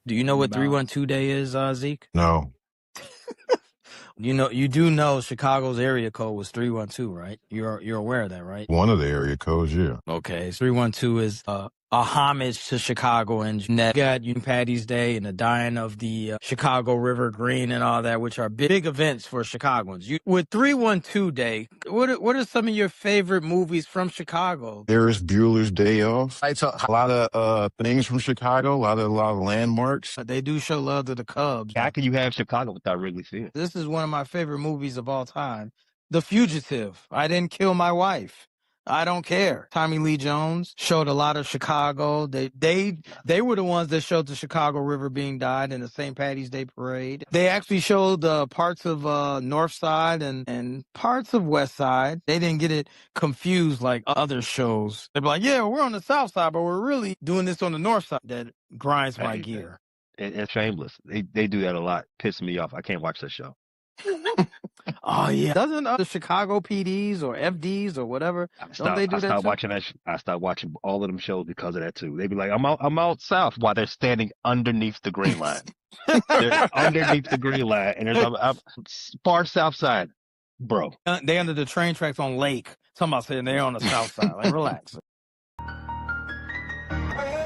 Do you know what 312 Day is, Zeke? No. You do know Chicago's area code was 312, right? You're aware of that, right? One of the area codes, yeah. Okay, 312 is a homage to Chicago, and you got Patty's Day and the dying of the Chicago River Green and all that, which are big events for Chicagoans. With 312 Day, what are some of your favorite movies from Chicago? Ferris Bueller's Day Off. I saw a lot of things from Chicago, a lot of landmarks. They do show love to the Cubs. How can you have Chicago without Wrigley Field? This is one of my favorite movies of all time. The Fugitive. I Didn't Kill My Wife. I Don't Care. Tommy Lee Jones showed a lot of Chicago. They were the ones that showed the Chicago River being dyed in the St. Patty's Day parade. They actually showed parts of North Side and parts of West Side. They didn't get it confused like other shows. They'd be like, yeah, we're on the South Side, but we're really doing this on the North Side. That grinds my gear. It's shameless. They do that a lot. Piss me off. I can't watch that show. Oh yeah, doesn't the Chicago PDs or FDs or whatever? Don't they do that? I stopped watching all of them shows because of that too. They be like, I'm out south while they're standing underneath the green line. They're underneath the green line, and there's far south side, bro. They under the train tracks on Lake. Somebody saying they're on the south side. Like, relax.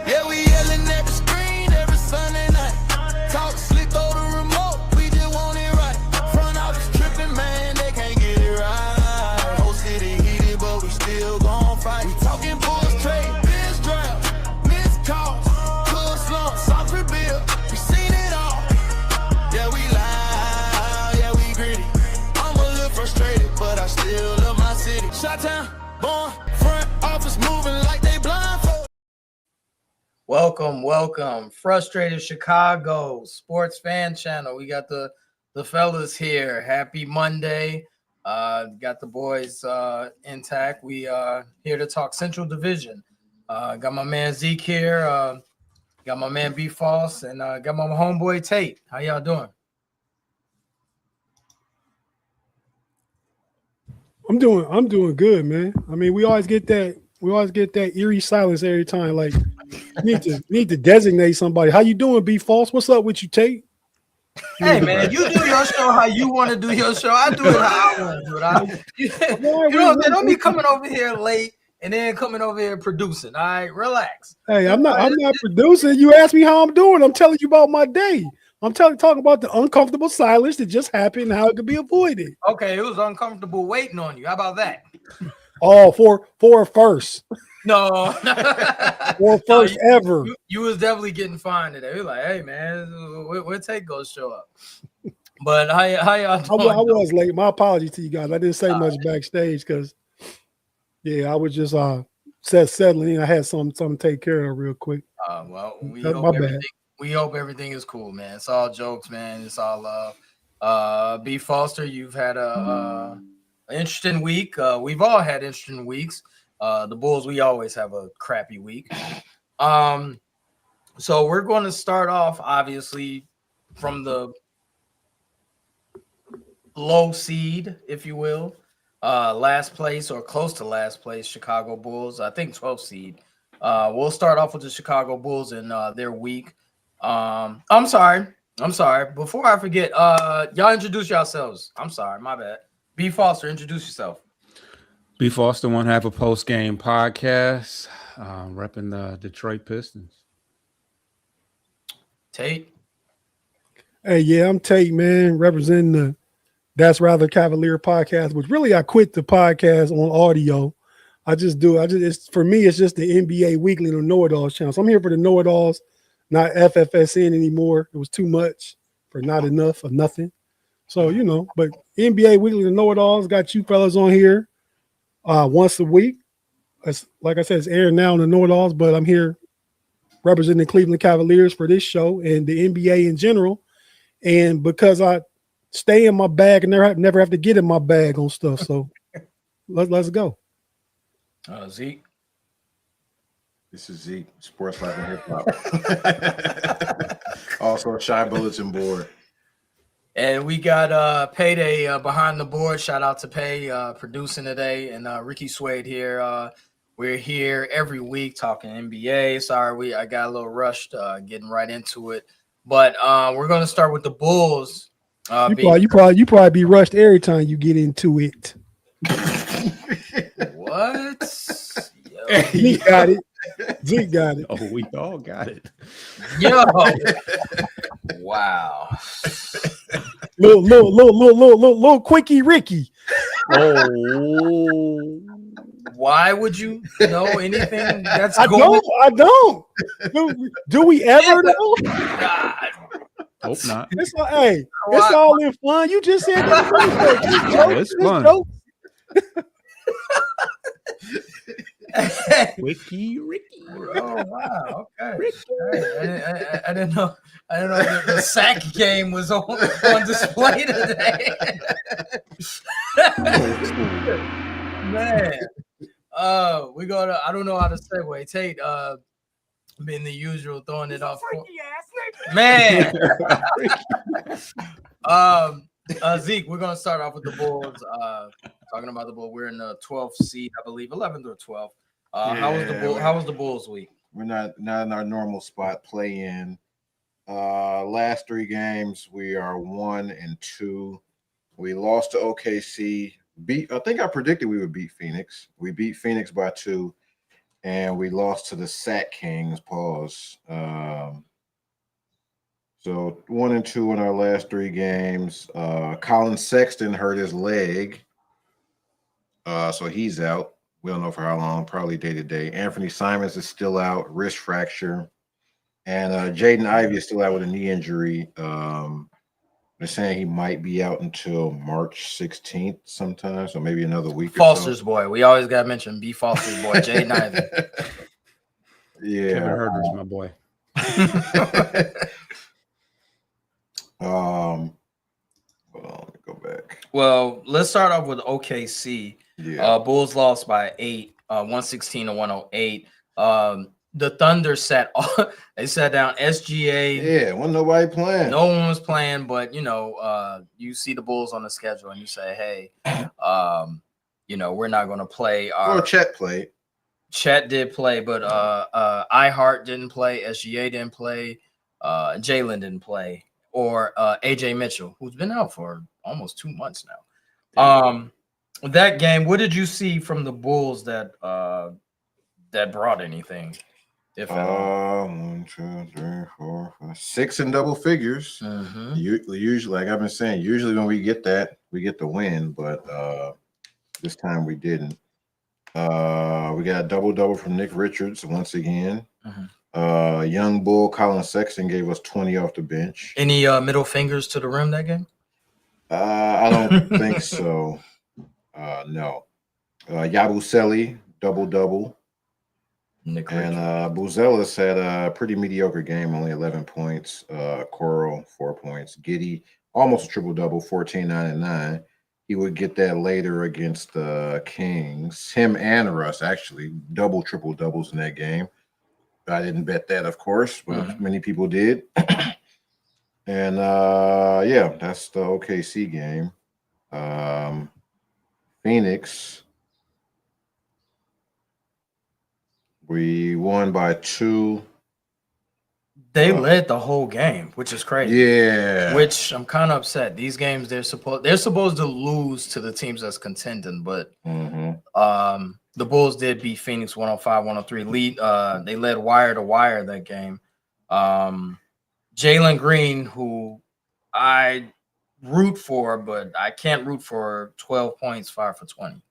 Yeah, we yelling at the screen every Sunday night. Talk slick through the remote, we just want it right. Front office tripping, man, they can't get it right. Whole city heated, but we still gon' fight. We talking Bulls trade, biz draft, missed calls, good slumps, soft rebuild. We seen it all. Yeah, we loud, yeah, we gritty. I'm a little frustrated, but I still love my city. Shot-town, born, front office moving like they blindfolded. Welcome. Frustrated Chicago Sports Fan Channel. We got the fellas here. Happy Monday. Got the boys intact. We are here to talk Central Division. Got my man Zeke here. Got my man B False, and got my homeboy Tate. How y'all doing? I'm doing good, man. I mean, we always get that eerie silence every time. Like, need to designate somebody. How you doing, B False? What's up with you, Tate? Hey, man, you do your show how you want to do your show. I do it how I want to do it. Don't be coming over here late and then coming over here producing. All right, relax. Hey, I'm not producing. You asked me how I'm doing. I'm telling you about my day. I'm talking about the uncomfortable silence that just happened and how it could be avoided. Okay, it was uncomfortable waiting on you. How about that? Oh, for a first. No. For first ever. You was definitely getting fined today. We were like, hey, man, where Tate go show up? But how y'all doing? I was late. My apologies to you guys. I didn't say much backstage because, yeah, I was just settling in. I had something to take care of real quick. Well, we hope everything is cool, man. It's all jokes, man. It's all love. B. Foster, you've had an interesting week. We've all had interesting weeks. The Bulls, we always have a crappy week. So we're going to start off, obviously, from the low seed, if you will. Last place or close to last place, Chicago Bulls. I think 12th seed. We'll start off with the Chicago Bulls and their week. I'm sorry. Before I forget, y'all introduce yourselves. I'm sorry, my bad. B. Foster, introduce yourself. B. Foster, one half a post-game podcast, repping the Detroit Pistons. Tate. Hey, yeah, I'm Tate, man, representing the That's Rather Cavalier podcast, which really I quit the podcast on audio. For me, it's just the NBA Weekly and the KnoItAllz channel. So I'm here for the KnoItAllz, not FFSN anymore. It was too much for not enough or nothing. So, but NBA Weekly and KnoItAllz got you fellas on here once a week. Like I said, it's airing now on the KnoItAllz, but I'm here representing the Cleveland Cavaliers for this show and the NBA in general. And because I stay in my bag and never have to get in my bag on stuff. So let's go. Zeke. This is Zeke, Sports Life and Hip Hop. Also a Shy Bulletin Board. And we got Payday behind the board. Shout out to Pay producing today. And Ricky Suede here. We're here every week talking NBA. Sorry, I got a little rushed getting right into it. But we're gonna start with the Bulls. You probably be rushed every time you get into it. What? Zeke got it. Zeke got it. Oh, we all got it. Yo. Wow. Little quickie Ricky. Oh, Why would you know anything that's I going? don't. Do we ever know? God. hope not. It's all in fun. You just said that. It's fun. Wiki Ricky. Oh wow. Okay. Right. I didn't know. I didn't know that the sack game was on display today. Man. We go to. I don't know how to segue. Tate. Been the usual throwing it off. Man. Zeke, we're gonna start off with the Bulls. Talking about the Bulls, we're in the 12th seed, I believe, 11th or 12th. How was the Bulls week? We're not in our normal spot play in. Last 3 games, we are 1-2. We lost to OKC. I think I predicted we would beat Phoenix. We beat Phoenix by 2, and we lost to the Sack Kings. Pause. So 1-2 in our last 3 games. Colin Sexton hurt his leg, so he's out. We don't know for how long, probably day to day. Anthony Simons is still out, wrist fracture. And Jaden Ivey is still out with a knee injury. They're saying he might be out until March 16th sometime, so maybe another week Foster's or so. boy. We always got to mention B. Foster's boy, Jaden Ivey. Yeah. Kevin Herter's my boy. Hold on, let me go back. Well, let's start off with OKC. Yeah. Bulls lost by 8, 116-108. The Thunder they sat down SGA. Yeah, wasn't nobody playing. No one was playing, but you see the Bulls on the schedule and you say, hey, we're not going to play. Well, Chet played. Chet did play, but iHeart didn't play. SGA didn't play. Jalen didn't play. Or AJ Mitchell, who's been out for almost 2 months now. That game, what did you see from the Bulls that brought anything? If at all? 1, 2, 3, 4, 5, 6 in double figures. Mm-hmm. Usually, like I've been saying, usually when we get that, we get the win, but this time we didn't. We got a double from Nick Richards once again. Mm-hmm. Young Bull Colin Sexton gave us 20 off the bench. Any middle fingers to the rim that game? I don't think so. No. Yabusele double. Nick And Richards. Buzelis had a pretty mediocre game, only 11 points. Coral, 4 points. Giddey, almost a triple-double, 14, 9, and 9. He would get that later against the Kings. Him and Russ, actually, double triple-doubles in that game. I didn't bet that, of course, but many people did. And, that's the OKC game. Phoenix, we won by 2. They led the whole game, which is crazy. Yeah. Which I'm kind of upset. These games they're supposed to lose to the teams that's contending, but the Bulls did beat Phoenix 105-103. They led wire to wire that game. Jalen Green, who I root for, but I can't root for 12 points, 5 for 20.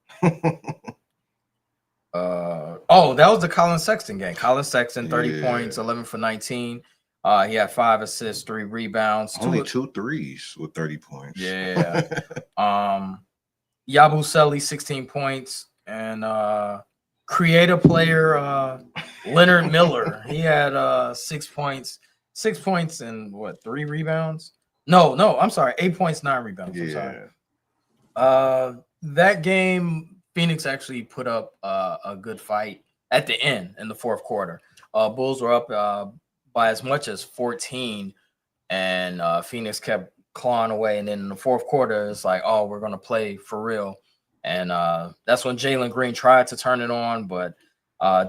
That was the Colin Sexton game. Colin Sexton, 30 points, 11 for 19. He had 5 assists, 3 rebounds. Only 2 threes with 30 points. Yeah. Yabusele, 16 points. And creative player Leonard Miller. He had 6 points. 6 points and 3 rebounds? No, I'm sorry. 8 points, 9 rebounds. Yeah. I'm sorry. That game, Phoenix actually put up a good fight at the end in the fourth quarter. Bulls were up by as much as 14, and Phoenix kept clawing away. And then in the fourth quarter, it's like, oh, we're going to play for real. And that's when Jalen Green tried to turn it on, but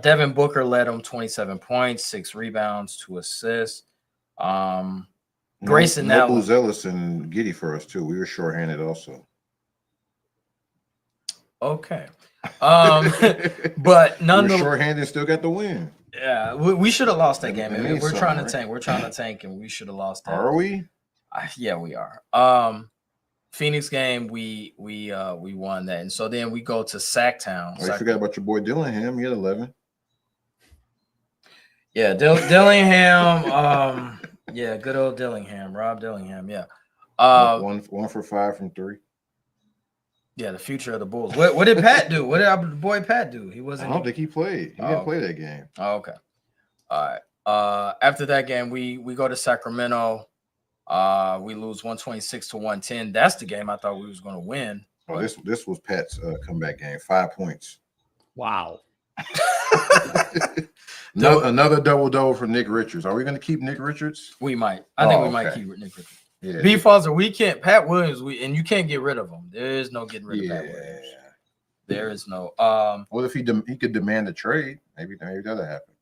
Devin Booker led him 27 points, 6 rebounds, 2 assists. Grayson no Allen. Booz Ellis and Giddy for us too. We were shorthanded also. Okay. But we nonetheless, were shorthanded, still got the win. yeah, we should have lost that That game. means We're trying to something, tank. We're trying to tank, and we should have lost that. Are we? Yeah, we are. Phoenix game, we won that, and so then we go to Sacktown. Oh, you forgot about your boy Dillingham. He had 11. Yeah, Dillingham. Yeah, good old Dillingham, Rob Dillingham. Yeah. One for 5 from 3. Yeah, the future of the Bulls. What did Pat do? What did our boy Pat do? He wasn't. I don't think he played. He didn't play that game. Oh, okay. All right. After that game, we go to Sacramento. We lose 126-110. That's the game I thought we was going to win. Oh, this was Pat's comeback game. 5 points. Wow. Another double for Nick Richards. Are we going to keep Nick Richards? We might. I think we might keep Nick Richards. Yeah. B Foster, we can't. Pat Williams, and you can't get rid of him. There is no getting rid of Pat Williams. There is no. What if he could demand a trade? Maybe that'll happen.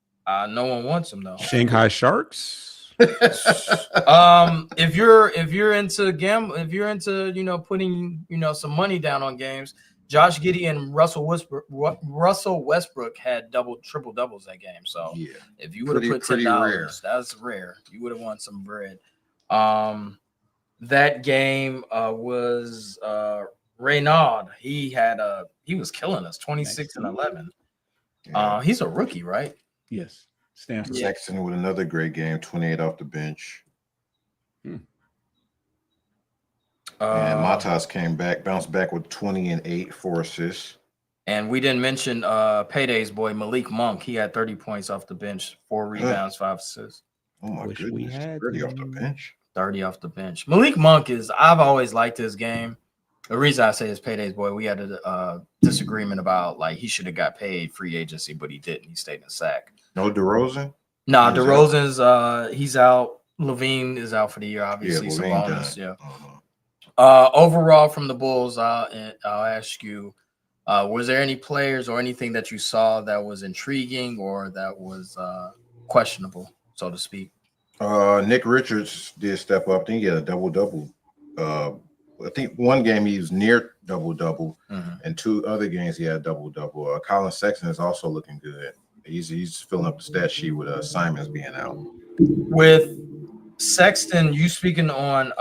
No one wants him though. Shanghai Sharks. If you're into putting some money down on games, Josh Giddey and Russell Westbrook had triple doubles that game. So yeah, if you would have put $10, that's rare. You would have won some bread. That game was Reynaud. He was killing us, 26 and 11. Yeah. He's a rookie, right? Yes. Stanford. Sexton with another great game, 28 off the bench. And Matas came back, bounced back with 20 and 8, 4 assists. And we didn't mention Payday's boy Malik Monk. He had 30 points off the bench, 4 rebounds, 5 assists. Oh my goodness, 30 off the bench. 30 off the bench. Malik Monk I've always liked his game. The reason I say it's Payday's boy, we had a disagreement about he should have got paid free agency, but he didn't. He stayed in sack. No DeRozan? Nah, DeRozan's he's out. Levine is out for the year, obviously. Yeah, Sabonis, yeah. Overall from the Bulls, I'll ask you, was there any players or anything that you saw that was intriguing or that was questionable, so to speak? Nick Richards did step up. I think he had a double-double. I think one game he was near double-double, and 2 other games he had double-double. Colin Sexton is also looking good. He's filling up the stat sheet with Simons being out. With Sexton, you speaking on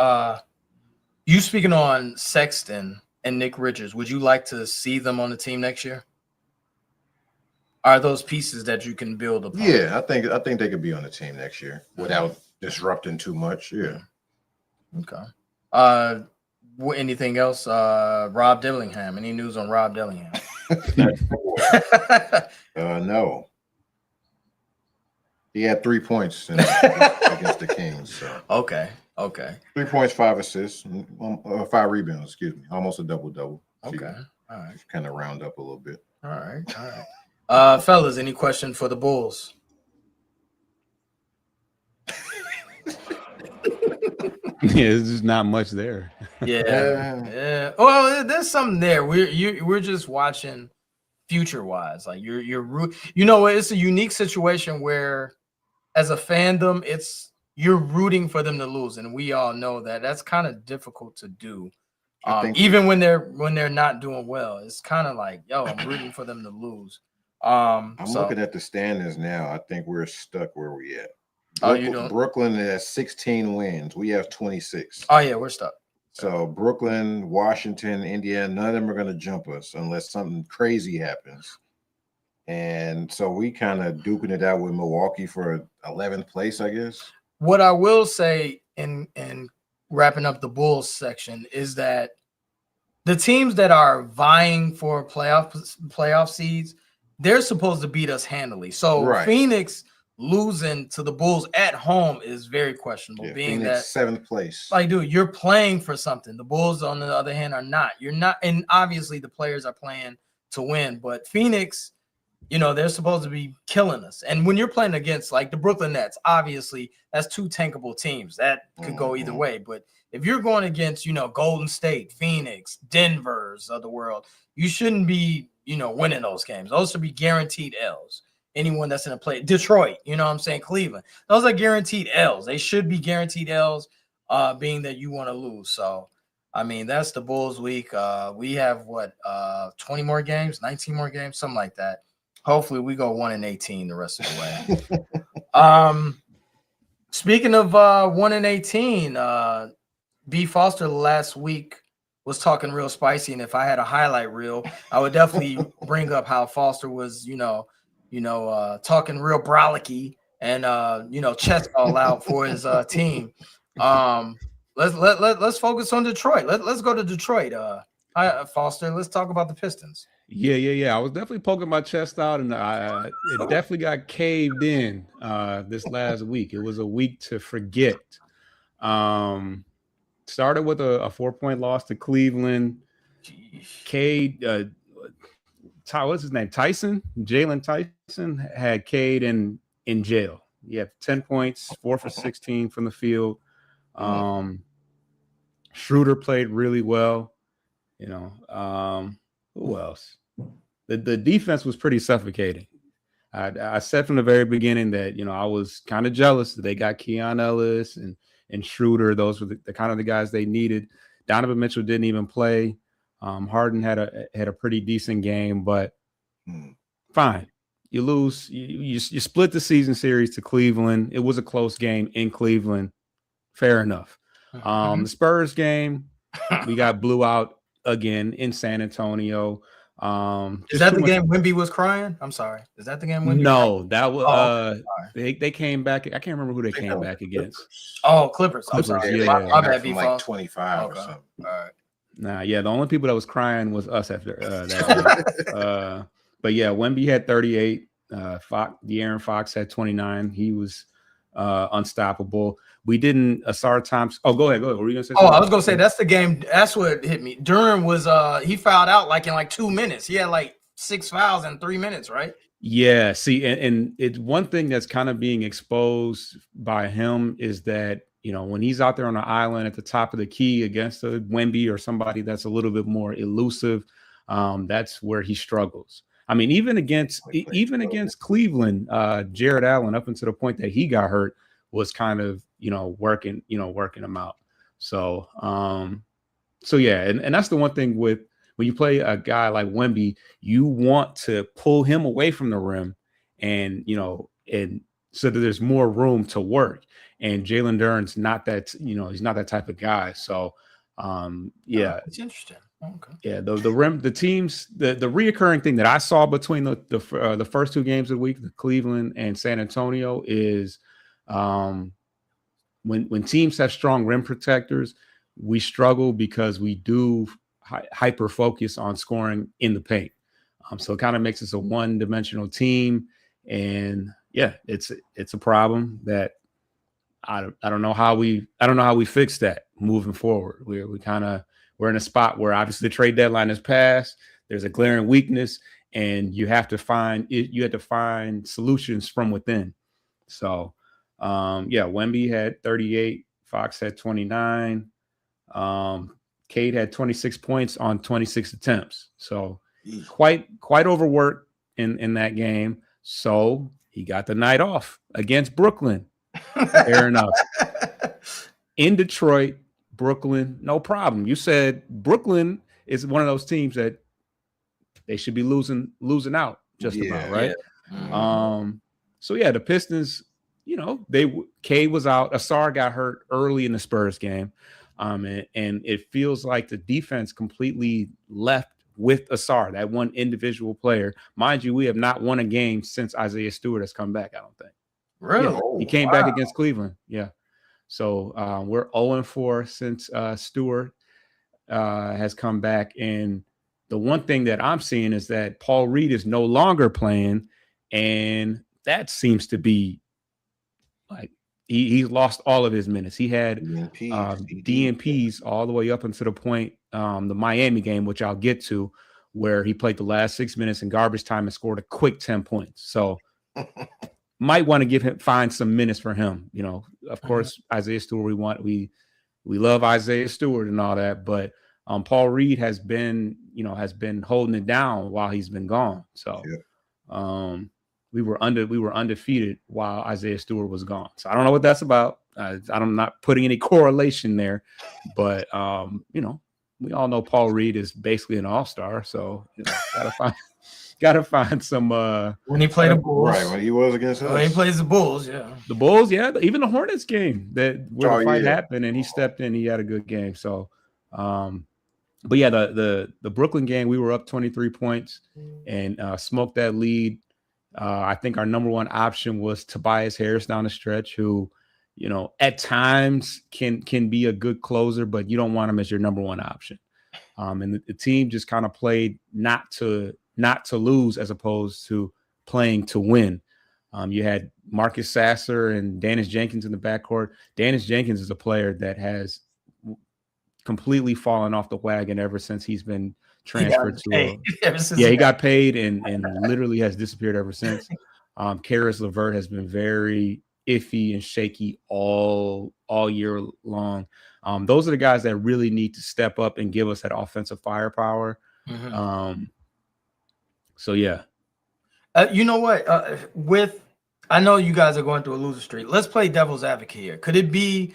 Sexton and Nick Richards, would you like to see them on the team next year? Are those pieces that you can build upon? Yeah, I think they could be on the team next year without disrupting too much. Yeah. Okay. Anything else? Rob Dillingham. Any news on Rob Dillingham? No. He had 3 points against the Kings. So. Okay. 3 points, 5 assists, 5 rebounds. Excuse me, almost a double-double. Okay. All right. Kind of round up a little bit. All right. Fellas, any question for the Bulls? Yeah, there's just not much there. Yeah. Well, there's something there. We're just watching future-wise. It's a unique situation where, as a fandom, you're rooting for them to lose, and we all know that that's kind of difficult to do. Even when they're not doing well, it's kind of like, I'm rooting for them to lose. I'm looking at the standings now. I think we're stuck where we at. Brooklyn has 16 wins. We have 26. Oh yeah, we're stuck. So Brooklyn, Washington, Indiana, none of them are going to jump us unless something crazy happens. And so we kind of duking it out with Milwaukee for 11th place, I guess. What I will say in wrapping up the Bulls section is that the teams that are vying for playoff seeds, they're supposed to beat us handily. So Phoenix losing to the Bulls at home is very questionable. Being Phoenix, that 7th place. Dude, you're playing for something. The Bulls, on the other hand, are not. You're not, and obviously the players are playing to win. But Phoenix, they're supposed to be killing us. And when you're playing against the Brooklyn Nets, obviously that's 2 tankable teams. That could go either way. But if you're going against, Golden State, Phoenix, Denver's of the world, you shouldn't be, winning those games. Those should be guaranteed L's. Anyone that's in a play, Detroit, Cleveland, those are guaranteed L's. They should be guaranteed L's. being that you want to lose. So, I mean, that's the Bulls week. We have 20 more games, 19 more games, something like that. Hopefully we go 1-18 the rest of the way. Speaking of 1-18, B Foster last week was talking real spicy, and if I had a highlight reel, I would definitely bring up how Foster was, talking real brolicky and chest all out for his team. Let's focus on Detroit. Let's go to Detroit. Foster, let's talk about the Pistons. Yeah. I was definitely poking my chest out, and it definitely got caved in this last week. It was a week to forget. Started with a 4-point loss to Cleveland. Cade, what's his name? Jalen Tyson had Cade in jail. He had 10 points, 4 for 16 from the field. Schroeder played really well. Who else? The defense was pretty suffocating. I said from the very beginning that I was kind of jealous that they got Keon Ellis and Schroeder. Those were the kind of the guys they needed. Donovan Mitchell didn't even play. Harden had a pretty decent game, but fine. You lose. You split the season series to Cleveland. It was a close game in Cleveland. Fair enough. The Spurs game, we got blew out again in San Antonio. Is that the game Wemby was crying? I'm sorry. Is that the game Wemby? No, that was they came back. I can't remember who they came back against. Oh, Clippers. I'm sorry. Yeah. My bad, like 25 or something. All right. Nah, yeah, the only people that was crying was us after that game. But yeah, Wemby had 38. De'Aaron Fox had 29. He was unstoppable. We didn't Asar Thompson. Oh, go ahead. What were you gonna say? I was gonna say that's the game. That's what hit me. Durham was he fouled out in 2 minutes. He had 6 fouls in 3 minutes, right? Yeah. See, and it's one thing that's kind of being exposed by him is that when he's out there on the island at the top of the key against a Wemby or somebody that's a little bit more elusive, that's where he struggles. I mean, even against Cleveland, Jared Allen, up until the point that he got hurt, was kind of working him out. So yeah, and that's the one thing with when you play a guy like Wemby, you want to pull him away from the rim, and so that there's more room to work. And Jalen Duren's not that, he's not that type of guy. So yeah, it's interesting. Okay. Yeah, the rim, the teams, the reoccurring thing that I saw between the first 2 games of the week, the Cleveland and San Antonio, is when teams have strong rim protectors, we struggle because we do hyper focus on scoring in the paint. So it kind of makes us a one-dimensional team, and yeah, it's a problem that I don't know how we fix that moving forward. We're in a spot where obviously the trade deadline has passed. There's a glaring weakness, and you have to find solutions from within. So, Wemby had 38, Fox had 29, Cade had 26 points on 26 attempts. So quite overworked in that game. So he got the night off against Brooklyn. Fair enough. In Detroit, Brooklyn, no problem. You said Brooklyn is one of those teams that they should be losing out just about, right? Yeah. So yeah, the Pistons, Cade was out. Asar got hurt early in the Spurs game. And it feels like the defense completely left with Asar, that one individual player. Mind you, we have not won a game since Isaiah Stewart has come back, I don't think. Really? Yeah, he came back against Cleveland. Yeah. So we're 0-4 since Stewart has come back. And the one thing that I'm seeing is that Paul Reed is no longer playing. And that seems to be like he's lost all of his minutes. He had DNPs all the way up until the point, the Miami game, which I'll get to, where he played the last 6 minutes in garbage time and scored a quick 10 points. So might want to find some minutes for him. Of course, Isaiah Stewart, we love Isaiah Stewart and all that, but Paul Reed has been holding it down while he's been gone. So we were undefeated while Isaiah Stewart was gone. So I don't know what that's about. I'm not putting any correlation there, but you know, we all know Paul Reed is basically an all-star, so you know, gotta find some. When he played the Bulls, right? When he was against us, when he plays the Bulls, yeah, the Bulls, yeah, even the Hornets game where the fight yeah. happened and he stepped in, he had a good game. So, but yeah, the Brooklyn game, we were up 23 points and smoked that lead. I think our number one option was Tobias Harris down the stretch, who, you know, at times can be a good closer, but you don't want him as your number one option. And the team just kind of played not to lose as opposed to playing to win. You had Marcus Sasser and Dennis Jenkins in the backcourt. Dennis Jenkins is a player that has completely fallen off the wagon ever since he's been transferred to he got paid and literally has disappeared ever since. Karis LeVert has been very iffy and shaky all year long. Those are the guys that really need to step up and give us that offensive firepower. So yeah. You know what? I know you guys are going through a loser streak. Let's play devil's advocate here. Could it be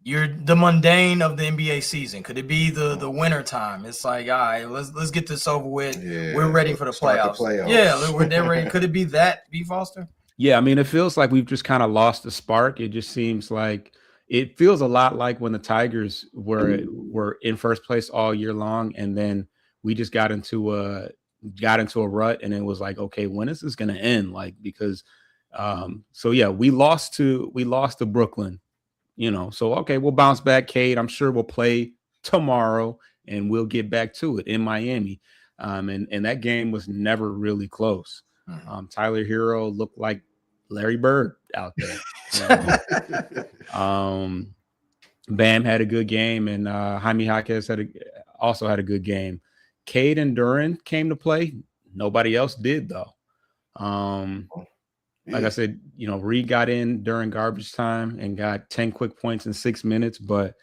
the mundane of the NBA season? Could it be the winter time? It's like, all right, let's get this over with. Yeah, we're ready for the playoffs. Yeah, they're ready. Could it be that, B. Foster? Yeah, I mean, it feels like we've just kind of lost the spark. It just seems like it feels a lot like when the Tigers were in first place all year long, and then we just got into a rut, and it was like, okay, when is this going to end? Like, because so yeah, we lost to Brooklyn, you know, so okay, we'll bounce back. Cade, I'm sure we'll play tomorrow and we'll get back to it in Miami. And that game was never really close. Tyler Hero looked like Larry Bird out there. Bam had a good game, and Jaime Jaquez also had a good game. Cade and Duran came to play. Nobody else did, though. Like I said, you know, Reed got in during garbage time and got 10 quick points in 6 minutes, but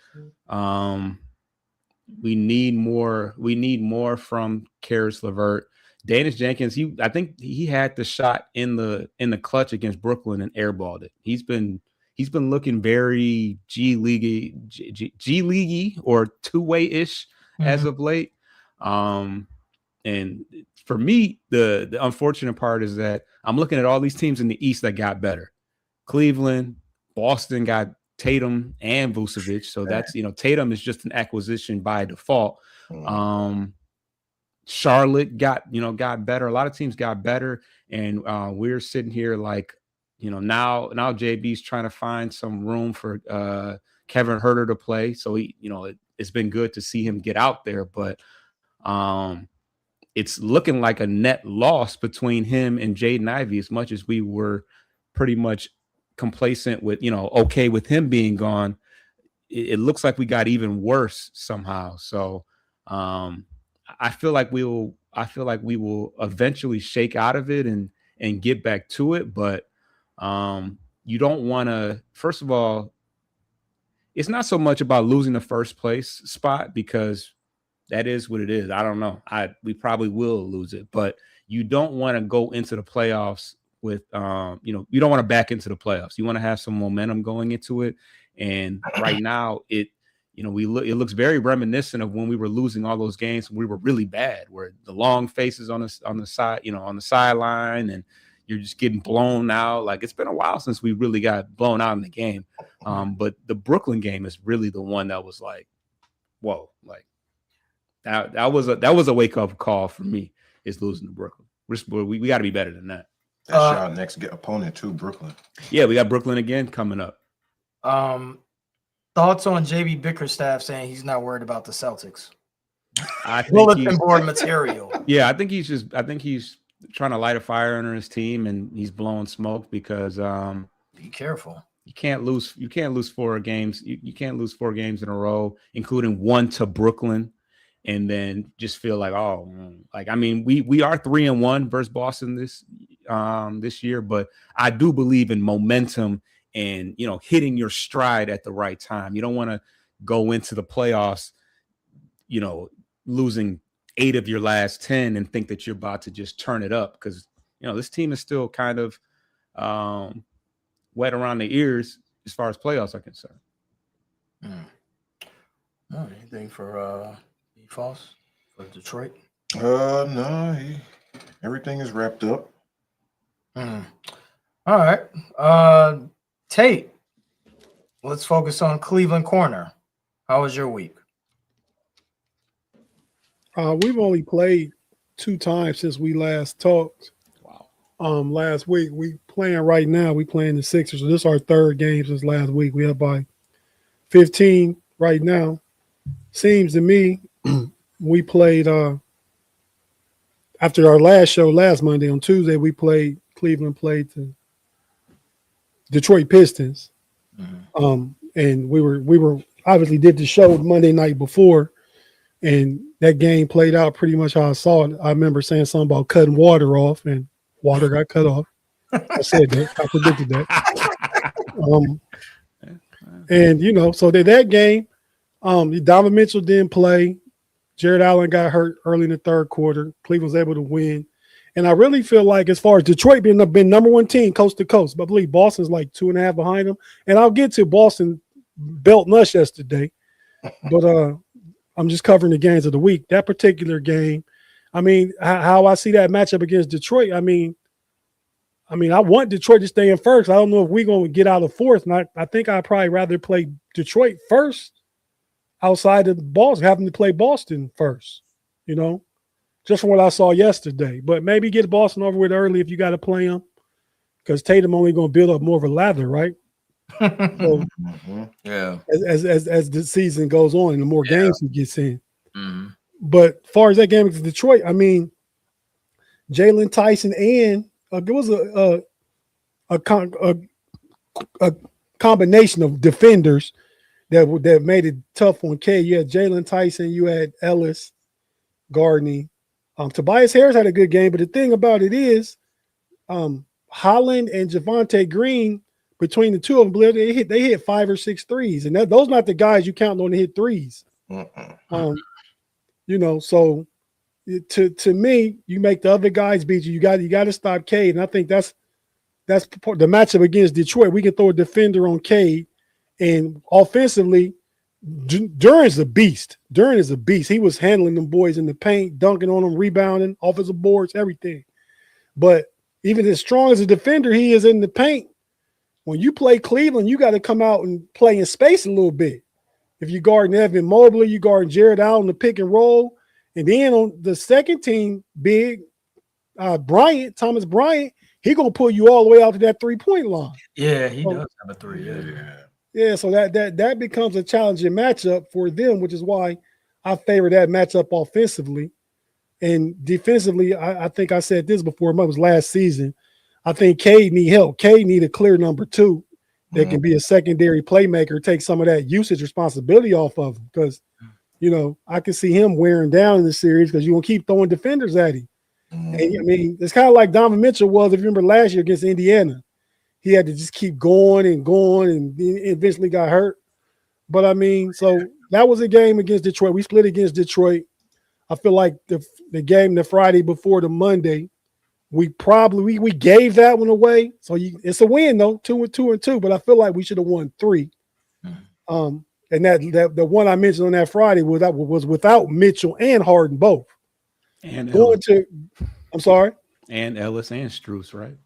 we need more. We need more from Karis LeVert. Dennis Jenkins, I think he had the shot in the clutch against Brooklyn and airballed it. He's been looking very G League or two-way ish as of late. And for me, the unfortunate part is that I'm looking at all these teams in the East that got better. Cleveland, Boston got Tatum and Vucevic. So that's, you know, Tatum is just an acquisition by default. Charlotte got better. A lot of teams got better. And we're sitting here like, you know, now JB's trying to find some room for Kevin Huerter to play. So he, you know, it's been good to see him get out there, but it's looking like a net loss between him and Jaden Ivey, as much as we were pretty much complacent with, you know, okay with him being gone. It looks like we got even worse somehow. So I feel like we will eventually shake out of it and get back to it. But you don't want to, first of all, it's not so much about losing the first place spot, because that is what it is. I don't know. We probably will lose it, but you don't want to go into the playoffs with, you know, you don't want to back into the playoffs. You want to have some momentum going into it. And right now it looks very reminiscent of when we were losing all those games. We were really bad, where the long faces on the side, you know, on the sideline, and you're just getting blown out. Like, it's been a while since we really got blown out in the game. But the Brooklyn game is really the one that was like, whoa, like that was a wake up call for me, is losing to Brooklyn. We got to be better than that. That's our next opponent too, Brooklyn. Yeah, we got Brooklyn again coming up. Thoughts on JB Bickerstaff saying he's not worried about the Celtics? I think bulletin board material. Yeah, I think he's trying to light a fire under his team, and he's blowing smoke because be careful. You can't lose 4 games. You can't lose 4 games in a row, including one to Brooklyn, and then just feel like, I mean, we are 3-1 versus Boston this year, but I do believe in momentum and, you know, hitting your stride at the right time. You don't want to go into the playoffs, you know, losing 8 of your last 10 and think that you're about to just turn it up, because, you know, this team is still kind of wet around the ears, as far as playoffs are concerned. No, anything for False for Detroit? No, everything is wrapped up. All right. Tate, let's focus on Cleveland Corner. How was your week? We've only played 2 times since we last talked. Wow. Last week we playing right now. We playing the Sixers. So this is our 3rd game since last week. We have by 15 right now. Seems to me we played after our last show last Monday. On Tuesday Cleveland played the Detroit Pistons. And we were obviously did the show Monday night before, and that game played out pretty much how I saw it. I remember saying something about cutting water off, and water got cut off. I said that. I predicted that. And so that game, Donovan Mitchell didn't play. Jared Allen got hurt early in the 3rd quarter. Cleveland was able to win. And I really feel like as far as Detroit being number 1 team coast to coast, but I believe Boston's like 2.5 behind them. And I'll get to Boston belting us yesterday. But I'm just covering the games of the week. That particular game, I mean, how I see that matchup against Detroit, I mean, I want Detroit to stay in first. I don't know if we're going to get out of 4th. And I think I'd probably rather play Detroit first outside of Boston, having to play Boston first, just from what I saw yesterday. But maybe get Boston over with early if you got to play them, because Tatum only going to build up more of a lather, right? So, yeah. As the season goes on and the more games he gets in. Mm-hmm. But as far as that game against Detroit, I mean, Jalen Tyson and there was a combination of defenders that made it tough on K. You had Jalen Tyson, you had Ellis, Gardner. Tobias Harris had a good game, but the thing about it is Holland and Javonte Green, between the two of them, they hit 5 or 6 threes. And those not the guys you count on to hit threes. So to me, you make the other guys beat you. You got to stop Cade. And I think that's the matchup against Detroit. We can throw a defender on Cade. And offensively, Duran is a beast. He was handling them boys in the paint, dunking on them, rebounding, offensive boards, everything. But even as strong as a defender he is in the paint, when you play Cleveland, you got to come out and play in space a little bit. If you guard Evan Mobley, you guard Jared Allen, the pick and roll. And then on the second team, big Thomas Bryant, he going to pull you all the way out to that 3-point line. Yeah, he does have a 3. Yeah, so that becomes a challenging matchup for them, which is why I favor that matchup offensively. And defensively, I think I said this before, it was last season. I think Cade need help. Cade need a clear number 2 that can be a secondary playmaker, take some of that usage responsibility off of him. Because, I can see him wearing down in the series because you're going to keep throwing defenders at him. And, I mean, it's kind of like Donovan Mitchell was, if you remember last year against Indiana. He had to just keep going and eventually got hurt. But, I mean, so that was a game against Detroit. We split against Detroit. I feel like the game the Friday before the Monday, we gave that one away. So it's a win, though, 2-2. But I feel like we should have won 3. And that the one I mentioned on that Friday was without Mitchell and Harden both. And I'm sorry? And Ellis and Strus, right?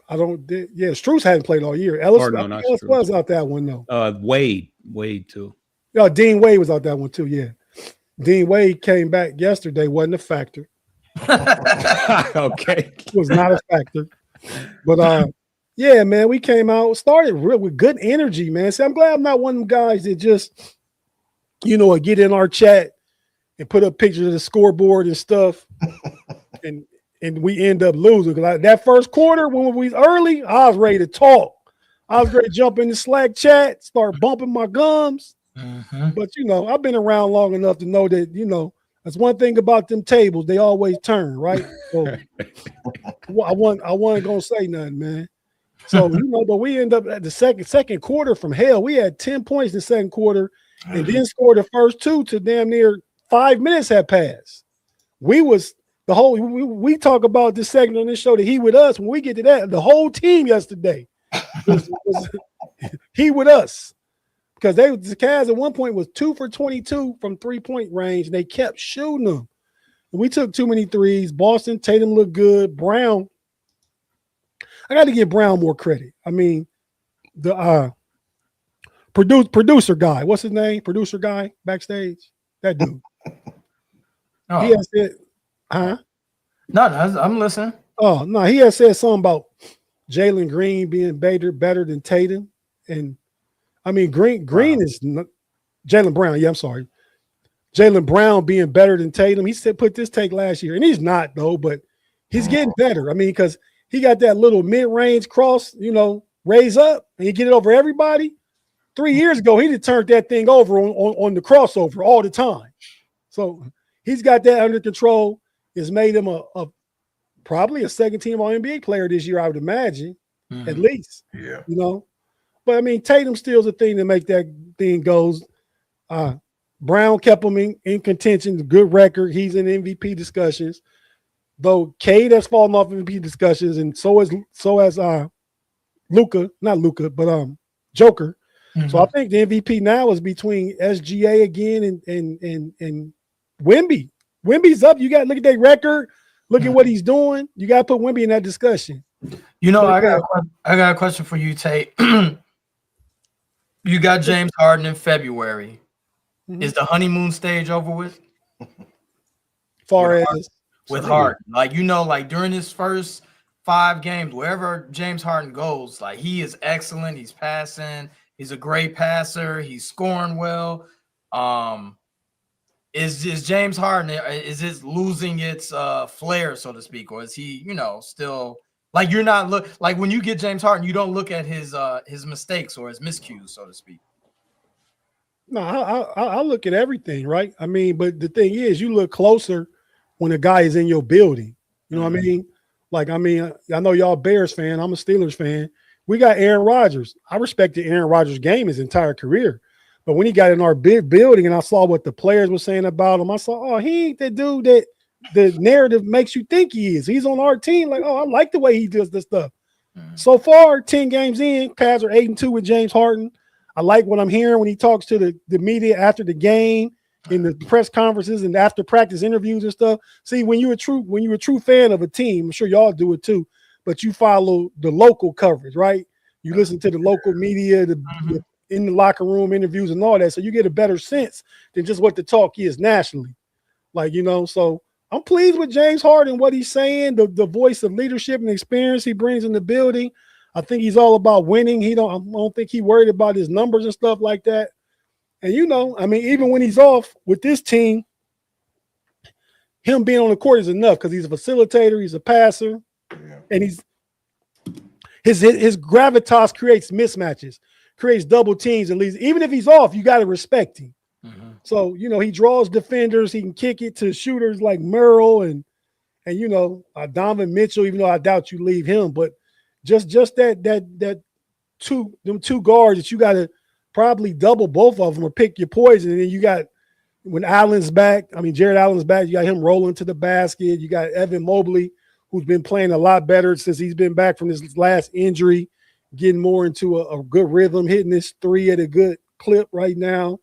Strus hadn't played all year. Ellis was out that one though. Wade too. Yeah, Dean Wade was out that one too. Yeah, Dean Wade came back yesterday. Wasn't a factor. Okay, was not a factor. But yeah, man, we came out, started with good energy, man. See, I'm glad I'm not one of them guys that just, get in our chat and put up pictures of the scoreboard and stuff, and we end up losing. Because that first quarter, when we was early, I was ready to talk. I was ready to jump in the Slack chat, start bumping my gums. But, I've been around long enough to know that, that's one thing about them tables. They always turn, right? So I wasn't going to say nothing, man. So, but we end up at the second quarter from hell. We had 10 points in the second quarter and then scored the first 2 to damn near 5 minutes had passed. We talk about this segment on this show, the He With Us. When we get to that, the whole team yesterday was He with us. Because the Cavs at one point was 2 for 22 from 3-point range, and they kept shooting them. And we took too many threes. Boston, Tatum looked good. Brown, I got to give Brown more credit. I mean, the producer guy, what's his name? Producer guy backstage, that dude. Oh. He has said, huh? No, I'm listening. Oh no, he has said something about Jalen Green being better than Tatum, and I mean Green is Jalen Brown. Yeah, I'm sorry, Jalen Brown being better than Tatum. He said put this take last year, and he's not though, but he's getting better. I mean, because he got that little mid-range cross, raise up, and he get it over everybody. 3 years ago, he'd have turned that thing over on the crossover all the time. So he's got that under control. It's made him a probably a second-team All-NBA player this year, I would imagine, at least. Yeah. But I mean, Tatum still's a thing to make that thing goes. Brown kept him in contention, good record. He's in MVP discussions. Though Cade has fallen off MVP discussions, and so has Luka, not Luka, but Joker. So I think the MVP now is between SGA again and Wemby. Wemby's up. You got to look at that record. Look at what he's doing. You got to put Wemby in that discussion. I got a question for you, Tate. You got James Harden in February. Is the honeymoon stage over with? With Harden, like during his first 5 games, wherever James Harden goes, like he is excellent. He's passing. He's a great passer. He's scoring well. Is James Harden, is it losing its flair, so to speak, or is he, still like you're not like when you get James Harden, you don't look at his mistakes or his miscues, so to speak. No, I look at everything, right? I mean, but the thing is, you look closer when a guy is in your building. You know what I mean? Like, I know y'all Bears fan. I'm a Steelers fan. We got Aaron Rodgers. I respected Aaron Rodgers' game his entire career. But when he got in our big building and I saw what the players were saying about him, I saw, he ain't that dude that the narrative makes you think he is. He's on our team. Like, I like the way he does this stuff. So far, 10 games in, Cavs are 8-2 with James Harden. I like what I'm hearing when he talks to the media after the game, in the press conferences and after practice interviews and stuff. See, when you're a true fan of a team, I'm sure y'all do it too, but you follow the local coverage, right? You listen to the local media, in the locker room interviews and all that, so you get a better sense than just what the talk is nationally. Like, so I'm pleased with James Harden, what he's saying, the voice of leadership and experience he brings in the building. I think he's all about winning. I don't think he worried about his numbers and stuff like that. And, even when he's off with this team, him being on the court is enough because he's a facilitator, he's a passer, and his gravitas creates mismatches, creates double teams, at least. Even if he's off, you got to respect him. So, he draws defenders. He can kick it to shooters like Merrill and Donovan Mitchell, even though I doubt you leave him. But just that two guards that you got to probably double both of them or pick your poison. And then you got, when Jared Allen's back, you got him rolling to the basket. You got Evan Mobley, who's been playing a lot better since he's been back from his last injury, getting more into a good rhythm, hitting this 3 at a good clip right now,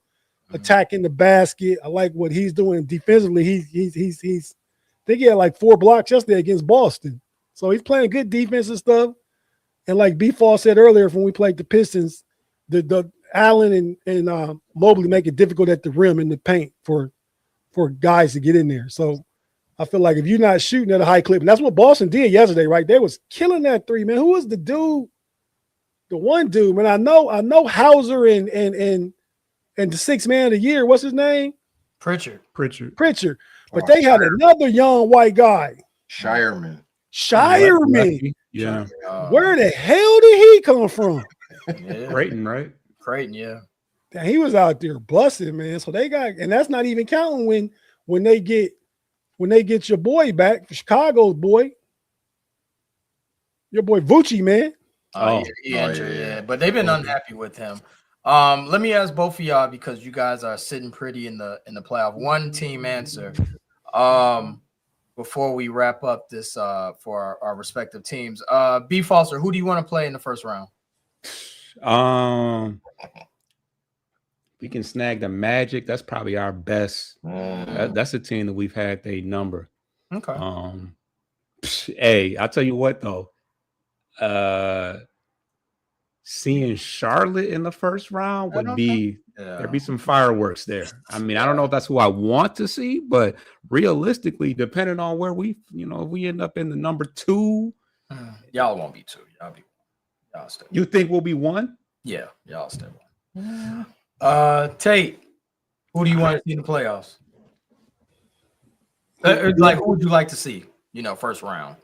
attacking the basket. I like what he's doing defensively. He's I think he had like 4 blocks yesterday against Boston. So he's playing good defense and stuff. And like B-Fall said earlier, when we played the Pistons, the Allen and Mobley make it difficult at the rim in the paint for guys to get in there. So I feel like if you're not shooting at a high clip, and that's what Boston did yesterday, right? They was killing that 3, man. Who was the dude? The one dude, man. I know Hauser and the 6th man of the year. What's his name? Pritchard. But they had another young white guy. Shireman. Yeah. Where the hell did he come from? Creighton, right? Creighton, yeah. He was out there busting, man. So they got, and that's not even counting when they get your boy back, Chicago's boy, your boy Vucci, man. Yeah. But they've been unhappy with him. Let me ask both of y'all, because you guys are sitting pretty in the playoff. One team answer. Before we wrap up this for our respective teams. B. Foster, who do you want to play in the first round? We can snag the Magic. That's probably our best. That's a team that we've had their number. Okay. Hey, I'll tell you what though. Seeing Charlotte in the first round would be there'd be some fireworks there. I mean, I don't know if that's who I want to see, but realistically, depending on where we, if we end up in the number 2, y'all won't be 2. Y'all stay. You think we'll be 1? Yeah, y'all stay 1. Tate, who do you want to see in the playoffs? Like, who would you like to see? First round.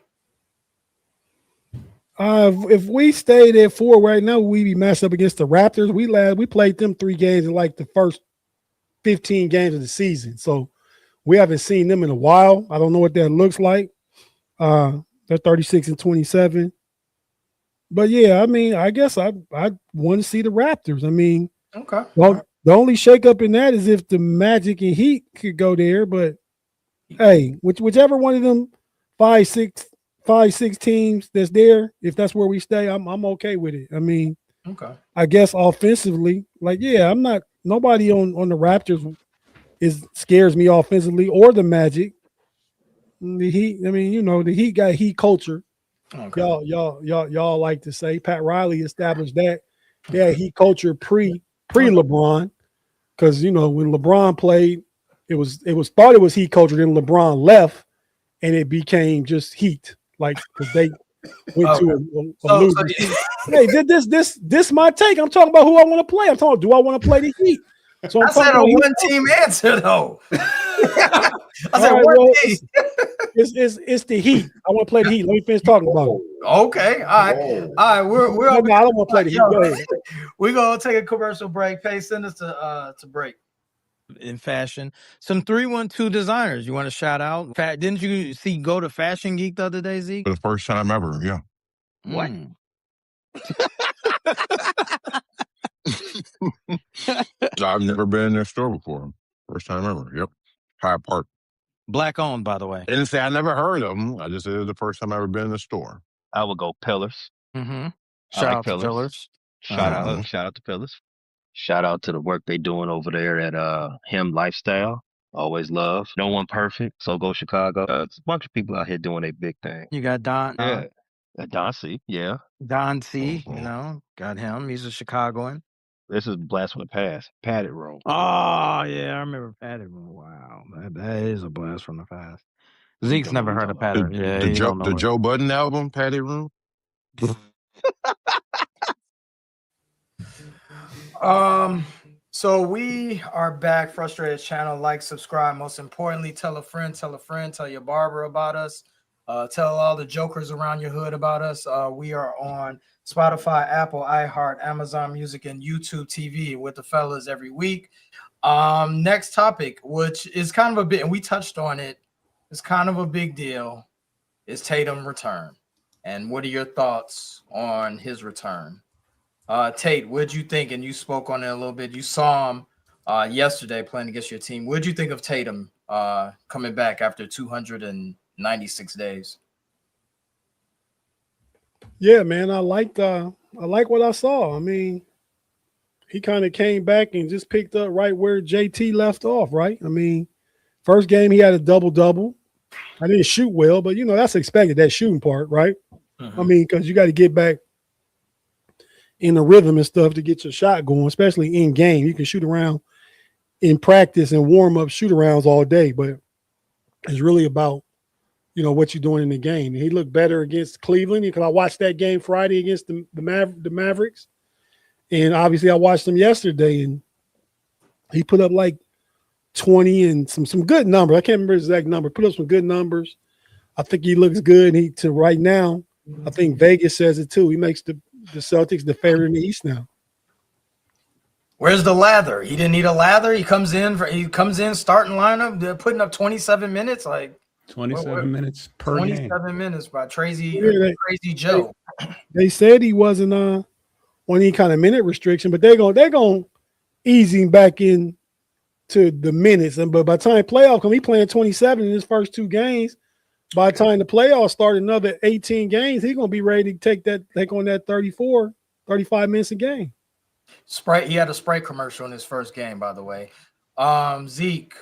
If we stayed at 4 right now, we'd be matched up against the Raptors. We played them 3 games in like the first 15 games of the season. So we haven't seen them in a while. I don't know what that looks like. They're 36-27. But yeah, I mean, I guess I want to see the Raptors. I mean, okay. Well, the only shakeup in that is if the Magic and Heat could go there. But hey, whichever one of them 5-6 teams that's there, if that's where we stay, I'm okay with it. I mean, okay. I guess offensively, I'm not nobody on the Raptors scares me offensively or the Magic. The Heat, I mean, the Heat got Heat culture. Okay. Y'all like to say Pat Riley established that. Yeah, Heat culture pre LeBron, because when LeBron played, it was thought it was Heat culture. Then LeBron left, and it became just Heat. Because they went to a loser. Hey, this my take. I'm talking about who I want to play. I'm talking. Do I want to play the Heat? So I said a one-team answer though. I said one team. It's the Heat. I want to play the Heat. Let me finish talking about it. Okay. All right. We're I don't want to play the Heat. Go ahead. We're gonna take a commercial break. Pay send us to break. In fashion, some 312 designers you want to shout out. Didn't you go to Fashion Geek the other day, Zeke? For the first time ever, yeah. What? I've never been in their store before. First time ever. Yep. Hyde Park. Black owned, by the way. I didn't say I never heard of them. I just said it was the first time I ever been in the store. I would go Pillars. Mm-hmm. Shout out to Pillars. Shout out to Pillars. Shout out to the work they doing over there at Him Lifestyle. Always love. No one perfect. So go Chicago. It's a bunch of people out here doing a big thing. You got Don. Don C. Yeah. Don C. Got him. He's a Chicagoan. This is Blast from the Past. Padded Room. Oh yeah, I remember Padded Room. Wow, that is a blast from the past. Zeke's never heard of Padded. The Joe Budden album, Padded Room. So we are back. Frustrated Channel. Like, subscribe. Most importantly, tell a friend. Tell your barber about us. Tell all the jokers around your hood about us. We are on Spotify, Apple, iHeart, Amazon Music, and YouTube TV with the fellas every week. Next topic, which is kind of a bit, and we touched on it. It's kind of a big deal. Is Tatum return? And what are your thoughts on his return? Tate, what'd you think? And you spoke on it a little bit. You saw him yesterday playing against your team. What'd you think of Tatum coming back after 296 days? Yeah, man, I like what I saw. I mean, he kind of came back and just picked up right where JT left off, right? I mean, first game he had a double-double. I didn't shoot well, but that's expected, that shooting part, right? Mm-hmm. I mean, because you got to get back in the rhythm and stuff to get your shot going, especially in game. You can shoot around in practice and warm up shoot arounds all day, but it's really about what you're doing in the game. And he looked better against Cleveland because I watched that game Friday against the Mavericks, and obviously I watched him yesterday, and he put up like 20 and some good numbers. I can't remember his exact number. Put up some good numbers. I think he looks good. And to right now, I think Vegas says it too. He makes the Celtics the favorite in the East now. Where's the lather? He didn't need a lather. He comes in starting lineup, putting up 27 minutes, like 27 minutes per 27 game. minutes by Crazy Joe. They said he wasn't on any kind of minute restriction, but they're gonna ease him back in to the minutes. But by the time playoff come, he playing 27 in his first 2 games. By the time the playoffs start another 18 games, he's gonna be ready to take on that 34 35 minutes a game. Sprite. He had a Sprite commercial in his first game, by the way. Zeke,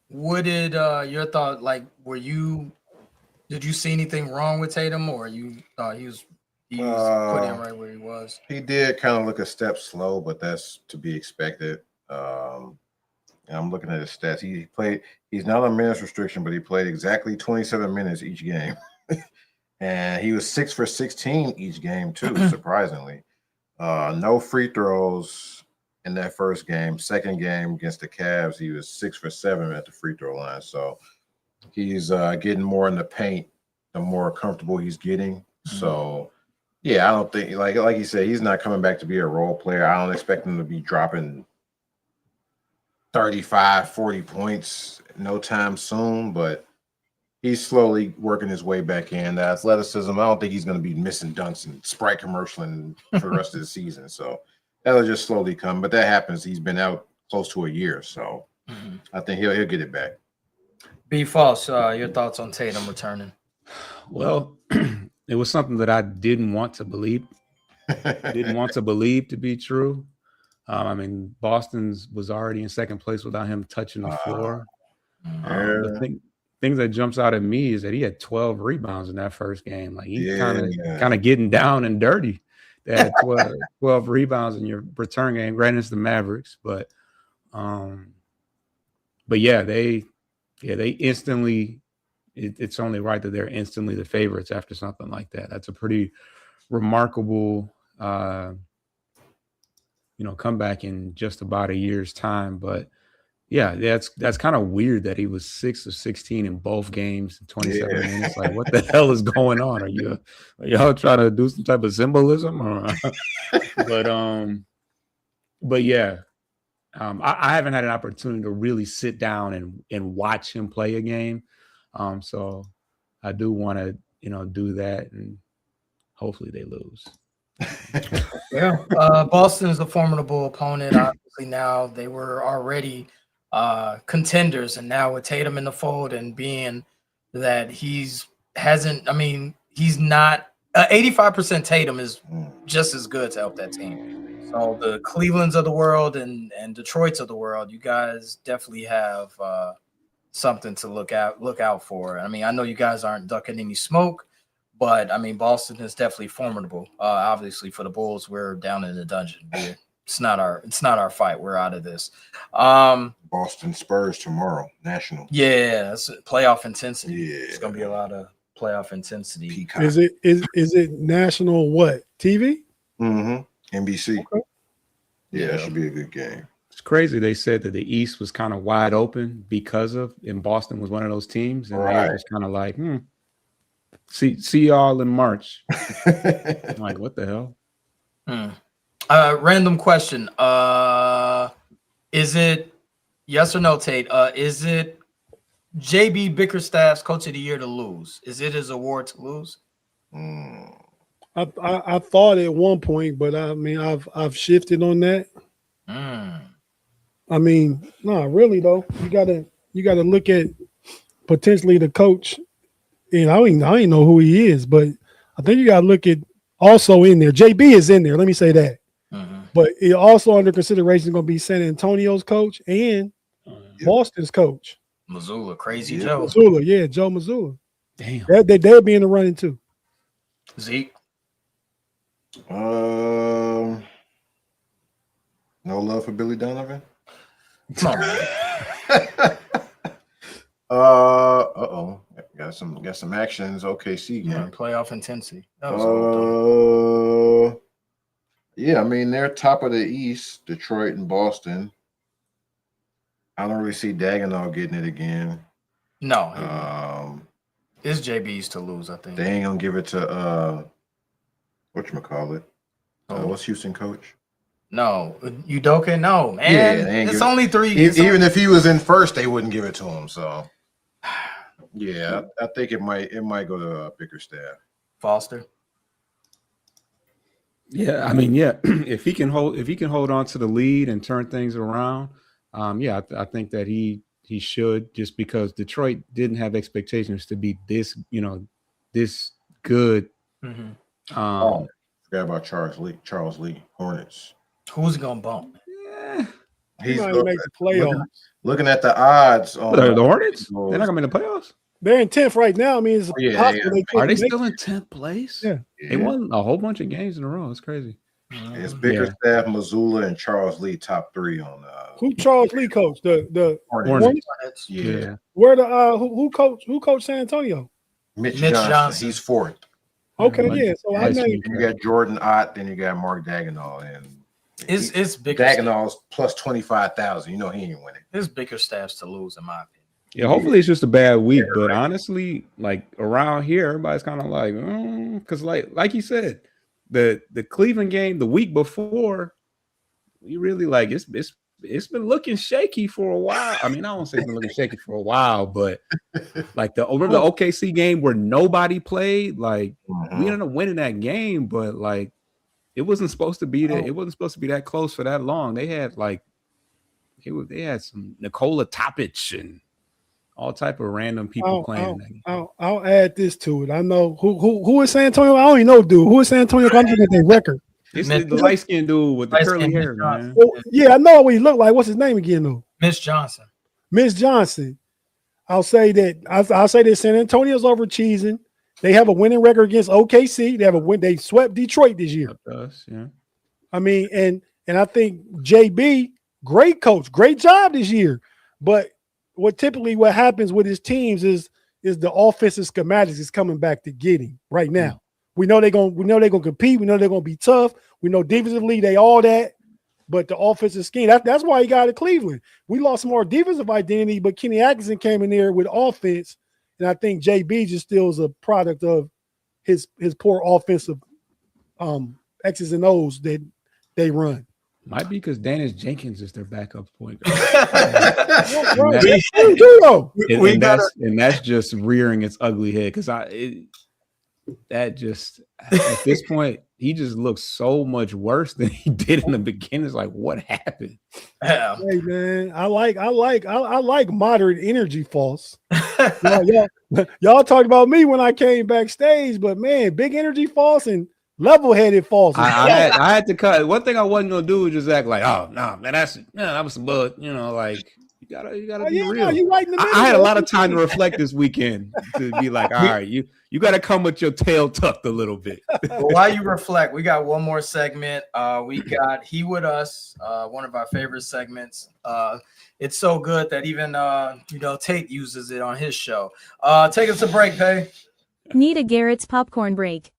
what did your thought like? Did you see anything wrong with Tatum, or you thought he was put in right where he was? He did kind of look a step slow, but that's to be expected. And I'm looking at his stats. He's not on minutes restriction, but he played exactly 27 minutes each game. And he was 6 for 16 each game, too, surprisingly. No free throws in that first game. Second game against the Cavs, he was 6 for 7 at the free throw line. So he's getting more in the paint the more comfortable he's getting. Mm-hmm. So, yeah, I don't think, like you said, he's not coming back to be a role player. I don't expect him to be dropping 35, 40 points no time soon, but he's slowly working his way back in. The athleticism, I don't think he's going to be missing dunks and Sprite commercialing for the rest of the season. So that'll just slowly come. But that happens. He's been out close to a year. So I think he'll get it back. B. False, your thoughts on Tatum returning? Well, it was something that I didn't want to believe. Didn't want to believe to be true. I mean, Boston's was already in second place without him touching the floor. The thing that jumps out at me is that he had 12 rebounds in that first game. Like he's kind of getting down and dirty. They had 12 rebounds in your return game. Granted, it's the Mavericks, but yeah, they instantly. It's only right that they're instantly the favorites after something like that. That's a pretty remarkable. Comeback in just about a year's time. But yeah, that's kind of weird that he was 6 of 16 in both games in 27 minutes. Like, what the hell is going on? Are y'all trying to do some type of symbolism? Or but yeah, I haven't had an opportunity to really sit down and watch him play a game. So I do want to, do that, and hopefully they lose. Yeah, Boston is a formidable opponent. Obviously, now they were already contenders, and now with Tatum in the fold, and being that he's not 85% Tatum is just as good to help that team. So the Clevelands of the world and Detroits of the world, you guys definitely have something to look out for. I mean, I know you guys aren't ducking any smoke. But I mean, Boston is definitely formidable. Obviously, for the Bulls, we're down in the dungeon. It's not our fight. We're out of this. Boston Spurs tomorrow, national. Yeah, it's playoff intensity. Yeah, it's gonna be a lot of playoff intensity. Peacock. Is it national? What TV? Mm-hmm. NBC. Okay. Yeah, that should be a good game. It's crazy. They said that the East was kind of wide open and Boston was one of those teams, and they were just kind of like, See y'all in March. I'm like, what the hell? Random question. Is it yes or no, Tate? Is it JB Bickerstaff's Coach of the Year to lose? Is it his award to lose? I thought at one point, but I mean, I've shifted on that. I mean, no, really though. You gotta look at potentially the coach. And I don't know who he is, but I think you got to look at also in there. JB is in there. Let me say that. But it also under consideration is going to be San Antonio's coach and Boston's coach. Mazzulla, crazy Joe. Mazzulla, Joe Mazzulla. Damn. They'll be in the running too. Zeke. No love for Billy Donovan. Come on, man. Got some actions. OKC game. Yeah, playoff intensity. Yeah, I mean they're top of the East, Detroit and Boston. I don't really see Dagenau getting it again. No, it's JB's to lose. I think they ain't gonna give it to whatchamacallit. What's Houston coach? No, Udoka. No, man. Yeah, it's only 3. Even if he was in first, they wouldn't give it to him. So. Yeah, I think it might go to Bickerstaff. Foster. Yeah, I mean, if he can hold on to the lead and turn things around, I think that he should, just because Detroit didn't have expectations to be this good. Forgot Forgot about Charles Lee, Hornets. Who's gonna bump? Yeah. He might make the playoffs. Looking at the odds on The Hornets? They're not gonna make the playoffs. They're in 10th right now. I mean, it's possible they could Are they make still in 10th place? Yeah. They won a whole bunch of games in a row. It's crazy. It's Bickerstaff, Missoula, and Charles Lee top 3 on. Who Charles Lee coach? The Hornets. Yeah. Where the who coach San Antonio? Mitch Johnson. He's 4th. Okay, yeah. So I know you got Jordan Ott, then you got Mark Dagenal, and it's Bickerstaff. Dagenal's plus 25,000. You know he ain't winning. It's Bickerstaff's to lose, in my opinion. Yeah, hopefully it's just a bad week, but honestly, like around here, everybody's kind of like, because like you said, the Cleveland game the week before, we really like it's been looking shaky for a while. I mean, I don't say it's been looking shaky for a while, but like remember the OKC game where nobody played, like we ended up winning that game, but like it wasn't supposed to be that. It wasn't supposed to be that close for that long. They had like they had some Nikola Topic and all type of random people playing. I'll add this to it. I know who is San Antonio. I don't even know, dude. Who is San Antonio? I'm looking at their record. It's the light skinned dude with the curly hair, man. Well, yeah, I know what he looked like. What's his name again, though? Miss Johnson. Miss Johnson. I'll say that San Antonio's overcheesing. They have a winning record against OKC. They swept Detroit this year. Yeah. I mean, and I think JB, great coach, great job this year. But what happens with his teams is the offensive schematics is coming back to get him right now. We know they're gonna compete. We know they're gonna be tough. We know defensively they all that, but the offensive scheme, that's why he got to Cleveland. We lost some more defensive identity, but Kenny Atkinson came in there with offense, and I think JB just still is a product of his poor offensive X's and O's that they run. Might be because Dennis Jenkins is their backup point guard. And that's just rearing its ugly head because at this point he just looks so much worse than he did in the beginning. It's like, what happened? Hey man, I like moderate energy false. Y'all talked about me when I came backstage, but man, big energy false and level-headed false. I had to cut. One thing I wasn't gonna do was just act like, oh no, man, that was some bud. You know, like you gotta be real. No, you right in the middle. I had a lot of time to reflect this weekend to be like, all right, you gotta come with your tail tucked a little bit. Well, while you reflect, we got one more segment. We got He With Us, one of our favorite segments. It's so good that even Tate uses it on his show. Take us a break, Pay. Need a Garrett's popcorn break.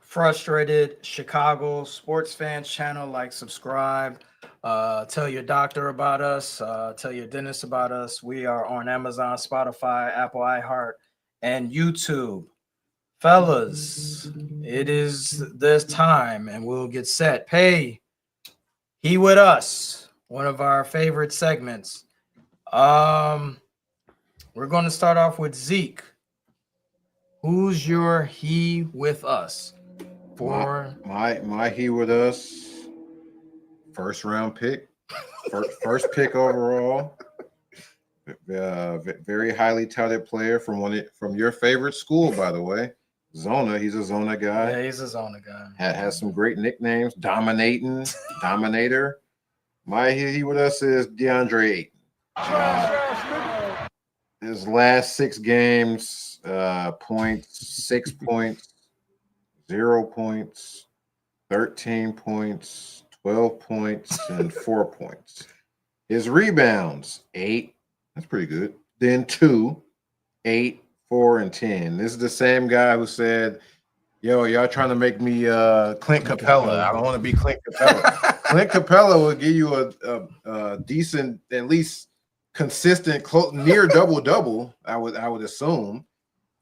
Frustrated Chicago sports fans channel, like, subscribe, tell your doctor about us, tell your dentist about us. We are on Amazon, Spotify, Apple, iHeart, and YouTube. Fellas, it is this time and we'll get set. Pay He With Us, one of our favorite segments. We're going to start off with Zeke. Who's your He With Us? My He With Us, first round pick, first pick overall, very highly touted player from your favorite school, by the way, Zona. He's a Zona guy. Yeah, he's a Zona guy. Has some great nicknames, Dominator. My He With Us is DeAndre Ayton. His last 6 games, points, 6 points. 0 points, 13 points, 12 points, and 4 points. His rebounds, 8. That's pretty good. Then 2, 8, 4, and 10. This is the same guy who said, yo, y'all trying to make me Clint Capella. I don't want to be Clint Capella. Clint Capella will give you a decent, at least consistent, near double-double, I would assume.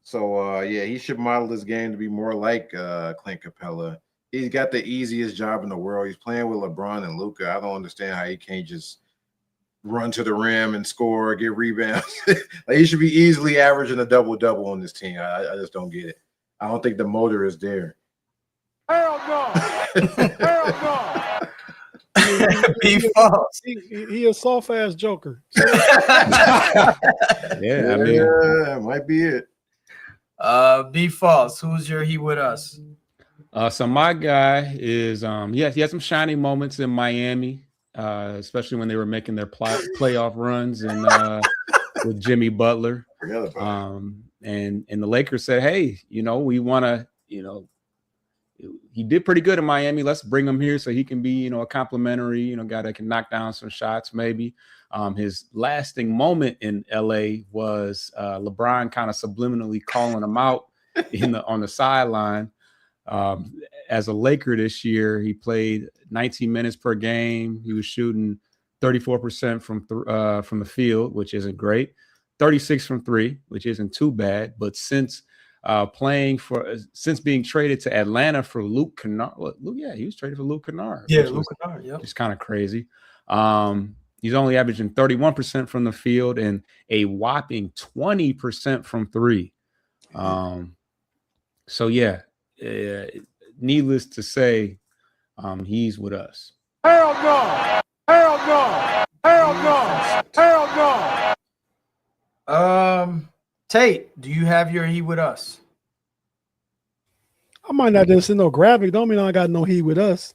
So, he should model this game to be more like Clint Capella. He's got the easiest job in the world. He's playing with LeBron and Luka. I don't understand how he can't just run to the rim and score, get rebounds. Like, he should be easily averaging a double-double on this team. I just don't get it. I don't think the motor is there. Hell no. Hell no. Be false. He a soft ass joker. Yeah, I mean, Yeah, might be it. Be false. Who's your he with us? so my guy is yes, he had some shining moments in Miami, especially when they were making their playoff runs and with Jimmy Butler. Forgot about And the Lakers said, hey, we want to, he did pretty good in Miami. Let's bring him here so he can be, a complimentary, guy that can knock down some shots maybe. His lasting moment in LA was LeBron kind of subliminally calling him out on the sideline. As a Laker this year, he played 19 minutes per game. He was shooting 34% from the field, which isn't great. 36 from three, which isn't too bad. But since being traded to Atlanta for Luke Kennard, he was traded for Luke Kennard. Yeah, Luke Kennard. Yeah, it's kind of crazy. He's only averaging 31% from the field and a whopping 20% from three. So yeah, needless to say, he's with us. Hell no! Hell no! Hell no! Hell no! Tate, do you have your he with us? I might not just send no graphic. Don't mean I got no he with us.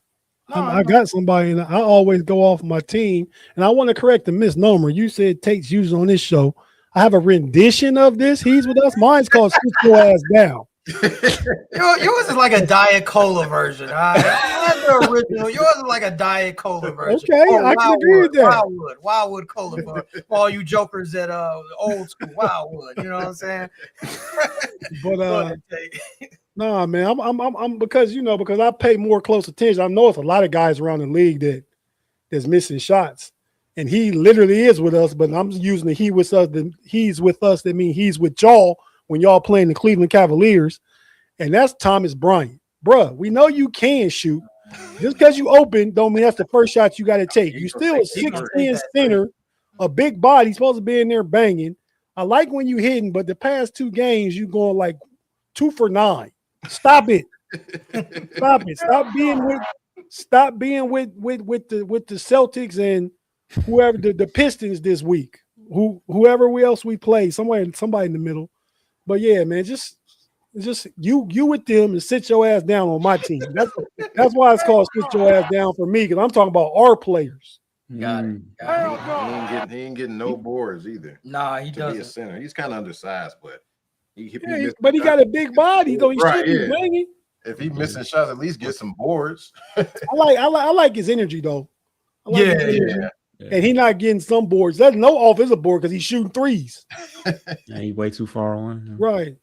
No, I got somebody, and I always go off my team. And I want to correct the misnomer. You said Tate's used on this show. I have a rendition of this. He's with us. Mine's called "Sit Your Ass Down." Yours is like a Diet Cola version. That's the original. Yours is like a Diet Cola version. Okay, I can agree with that. Wildwood Cola for all you jokers that old school Wildwood. You know what I'm saying? But nah, man, I'm because I pay more close attention. I know it's a lot of guys around the league that's missing shots, and he literally is with us. But I'm using the he with us. He's with us. That means he's with y'all when y'all playing the Cleveland Cavaliers, and that's Thomas Bryant. Bruh, we know you can shoot. Just because you open don't mean that's the first shot you got to take. You still a 6'10" center, a big body, supposed to be in there banging. I like when you hitting, but the past two games you going like 2 for 9. Stop it. Stop it. Stop being with the Celtics and whoever the Pistons this week. Whoever else we play, somebody in the middle. But yeah, man, just you with them and sit your ass down on my team. That's why it's called sit your ass down for me, because I'm talking about our players. Got it. He ain't getting no boards either. Nah, he doesn't. Be a center. He's kind of undersized, but he got a big body though. He should be banging. If he missing shots, at least get some boards. I like his energy though. Yeah. And he not getting some boards. There's no offensive board because he's shooting threes. Yeah, he way too far on. Right.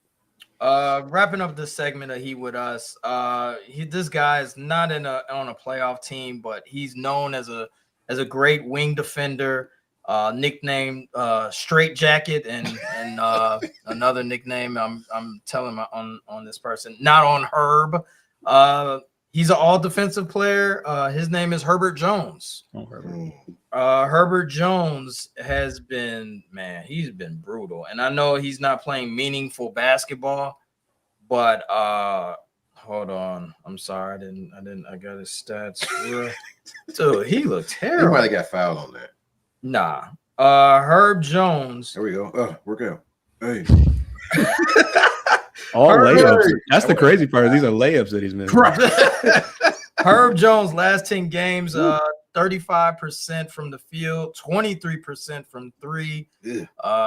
Wrapping up this segment of He With Us. This guy is not on a playoff team, but he's known as a great wing defender. Nickname Straight Jacket and another nickname I'm telling on this person, not on Herb. He's an all defensive player. His name is Herbert Jones. Herbert Jones has been, he's been brutal. And I know he's not playing meaningful basketball, but hold on. I'm sorry. I got his stats. Dude, he looked terrible. He might have got fouled on that. Nah. Herb Jones. There we go. Work out. Hey. All layups. That's the crazy part. These are layups that he's missing. Herb Jones, last 10 games, 35% from the field, 23% from three.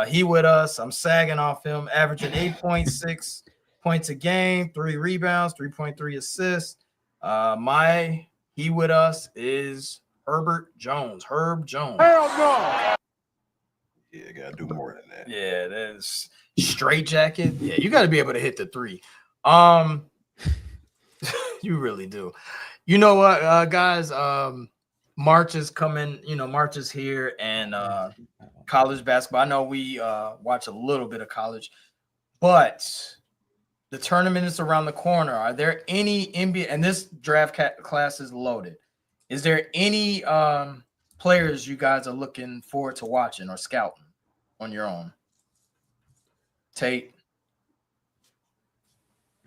He with us. I'm sagging off him, averaging 8.6 points a game, 3 rebounds, 3.3 assists. My he with us is Herbert Jones. Herb Jones. Hell no. Yeah, gotta do more than that. Yeah, that's Straight Jacket. Yeah, you got to be able to hit the 3. You really do. You know what, guys? March is coming. March is here, and college basketball. I know we watch a little bit of college, but the tournament is around the corner. Are there any NBA? And this draft class is loaded. Is there any players you guys are looking forward to watching or scouting on your own? Tate.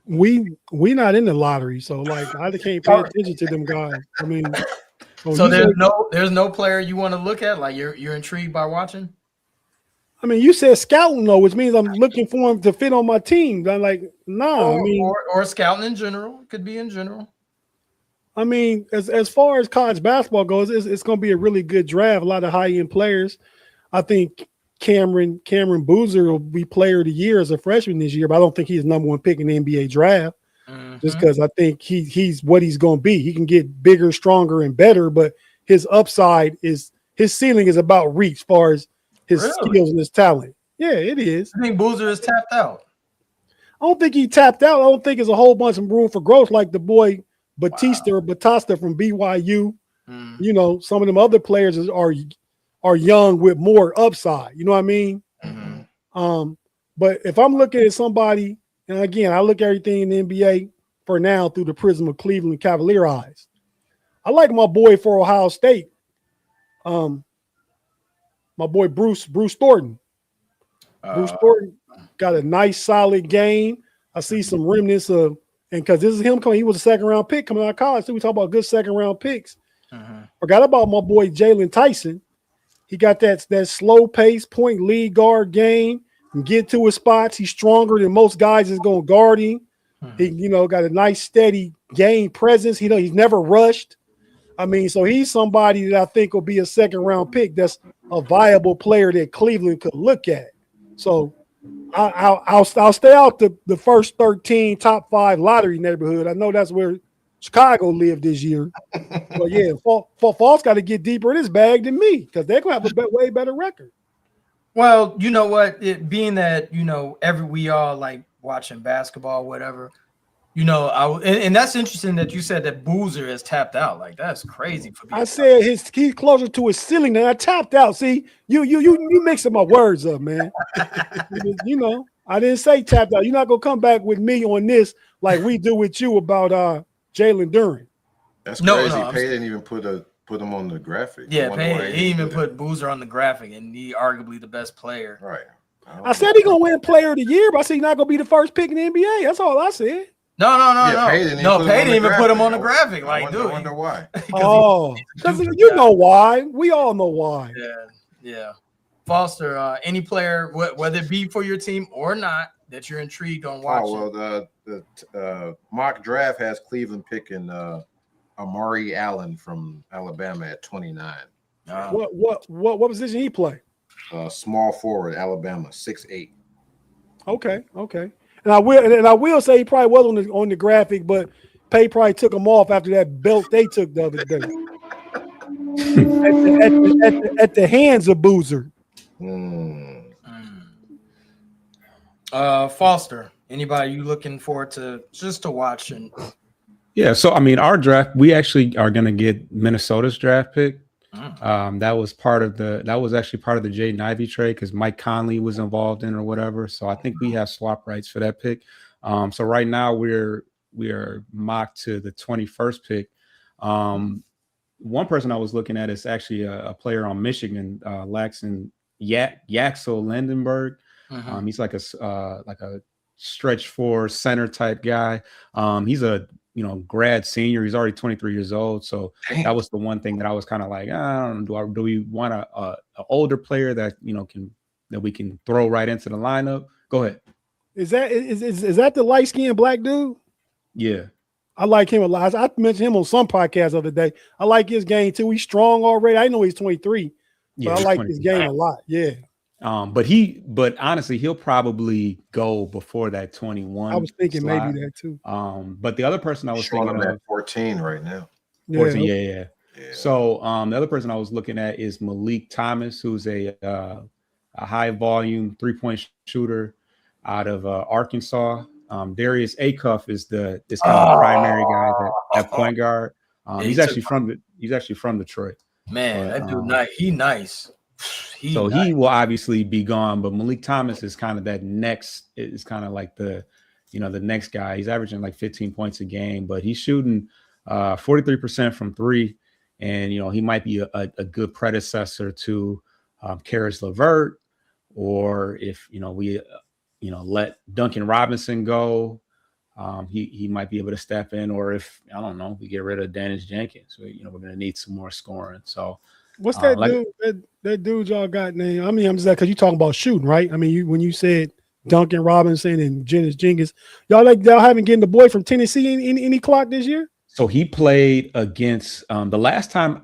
We not in the lottery, so like I can't pay attention to them guys. I mean, Oh, So you there's said, there's no player you want to look at, like you're intrigued by watching? I mean, you said scouting though, which means I'm looking for him to fit on my team. I'm like, nah. Or scouting in general. It could be in general. I mean, as far as college basketball goes, it's going to be a really good draft. A lot of high end players. I think Cameron Boozer will be player of the year as a freshman this year, but I don't think he's number one pick in the NBA draft. Just because I think he's what he's going to be. He can get bigger, stronger, and better, but his upside is his ceiling is about reach as far as his skills and his talent. Yeah, it is. I think Boozer is tapped out. I don't think he tapped out. I don't think there's a whole bunch of room for growth like the boy Batista from BYU. You know, some of them other players are young with more upside. You know what I mean? But if I'm looking at somebody, and again, I look at everything in the NBA for now through the prism of Cleveland Cavalier eyes. I like my boy for Ohio State. My boy Bruce Thornton. Bruce Thornton got a nice, solid game. I see some remnants of, and because this is him coming, he was a second-round pick coming out of college. So we talk about good second-round picks. Forgot about my boy Jalen Tyson. He got that slow pace point lead guard game and get to his spots. He's stronger than most guys is going to guard him. He, got a nice steady game presence. He's never rushed. I mean, so he's somebody that I think will be a second-round pick. That's a viable player that Cleveland could look at. So I'll stay out the first 13 top 5 lottery neighborhood. I know that's where Chicago lived this year. But yeah, False got to get deeper in his bag than me because they're gonna have a way better record. Well, you know what? It being that we all like watching basketball, whatever. And that's interesting that you said that Boozer is tapped out. Like that's crazy for me. I said he's closer to his ceiling than I tapped out. See, you mixing my words up, man. I didn't say tapped out. You're not gonna come back with me on this like we do with you about Jalen Duren. That's crazy. Pay didn't even put him on the graphic. Yeah, Pay he even put Boozer on the graphic, and he arguably the best player. Right. I said he's gonna win Player of the Year, but I said he's not gonna be the first pick in the NBA. That's all I said. No. Pay didn't even put him on the graphic. Like, dude. I wonder why. Because you know why. We all know why. Yeah. Foster, any player, whether it be for your team or not, that you're intrigued on watching. Oh, well, the mock draft has Cleveland picking Amari Allen from Alabama at 29. What position he play? Small forward, Alabama, 6'8". Okay. And I will say he probably was on the graphic, but Pay probably took him off after that belt they took the other day. at the hands of Boozer. Foster, anybody you looking forward to just to watch? Yeah, so I mean, our draft, we actually are going to get Minnesota's draft pick. That was actually part of the Jaden Ivey trade because Mike Conley was involved in or whatever. So I think we have swap rights for that pick. So right now we are mocked to the 21st pick. One person I was looking at is actually a player on Michigan, Laxon Yaxel Lendenberg. He's like a stretch 4 center type guy. He's a grad senior. He's already 23 years old. So that was the one thing that I was kind of like, I don't know, do we want an older player that that we can throw right into the lineup? Go ahead. Is that the light skinned black dude? Yeah. I like him a lot. I mentioned him on some podcast the other day. I like his game too. He's strong already. I know he's 23, but I like his game a lot. Yeah. But honestly, he'll probably go before that 21. I was thinking slot. Maybe that too. But the other person I was thinking at 14 right now. 14, yeah. So the other person I was looking at is Malik Thomas, who's a high volume 3-point shooter out of Arkansas. Darius Acuff is this kind of primary guy at point guard. He's actually from Detroit. Man, that dude nice. He nice. He will obviously be gone, but Malik Thomas is kind of that next. Is kind of like the next guy. He's averaging like 15 points a game, but he's shooting 43% from 3, and he might be a good predecessor to Karis LeVert, or if we let Duncan Robinson go, he might be able to step in, or if I don't know, we get rid of Dennis Jenkins, we're going to need some more scoring. So what's that dude? That dude y'all got name? I mean, I'm just like because you talking about shooting, right? I mean, when you said Duncan Robinson and Dennis Jenkins, y'all haven't getting the boy from Tennessee in any clock this year. So he played against the last time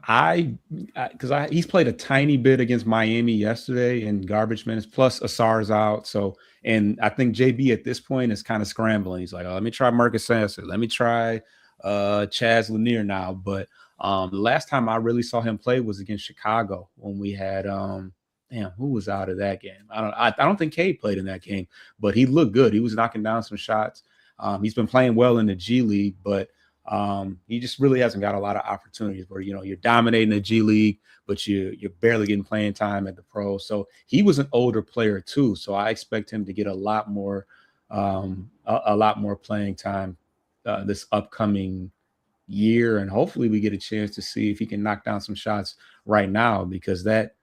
he's played a tiny bit against Miami yesterday in garbage minutes, plus Asar's out. So, and I think JB at this point is kind of scrambling. He's like, oh, let me try Marcus Sasser. Let me try Chaz Lanier now. But the last time I really saw him play was against Chicago when we had who was out of that game? I don't think Cade played in that game, but he looked good. He was knocking down some shots. He's been playing well in the G League, but he just really hasn't got a lot of opportunities where, you're dominating the G League, but you're barely getting playing time at the pro. So he was an older player too. So I expect him to get a lot more playing time this upcoming year. And hopefully we get a chance to see if he can knock down some shots right now, because that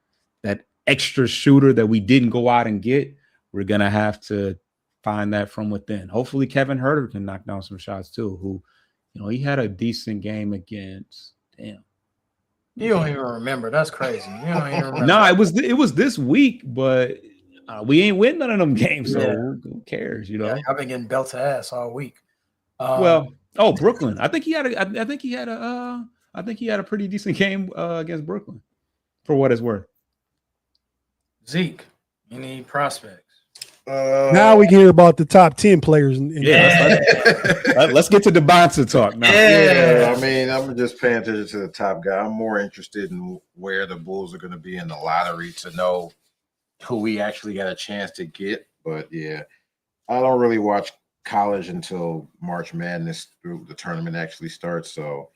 extra shooter that we didn't go out and get, we're going to have to find that from within. Hopefully Kevin Huerter can knock down some shots too, who, he had a decent game against. Damn, you don't even remember. That's crazy. You don't even remember. No, it was this week, but we ain't win none of them games. So who cares? Yeah, I've been getting belt to ass all week. Brooklyn. I think he had a pretty decent game against Brooklyn, for what it's worth. Zeke, any prospects? Now we can hear about the top 10 players. Let's get to the Bonza talk now. Yeah, I mean, I'm just paying attention to the top guy. I'm more interested in where the Bulls are going to be in the lottery to know who we actually got a chance to get. But yeah, I don't really watch college until March Madness through the tournament actually starts. So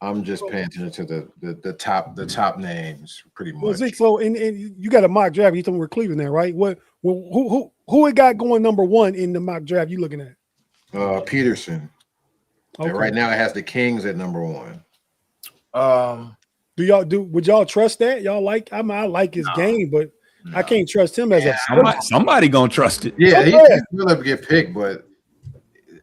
I'm just paying attention to the top names pretty much. Well, Zeke, so and you got a mock draft. You told me we're Cleveland there, right? Who it got going number one in the mock draft you looking at? Peterson. Okay. And right now it has the Kings at number one. Would y'all trust that? Y'all like? I like his game, but I can't trust him as a somebody gonna trust it. Yeah, he's gonna get picked, but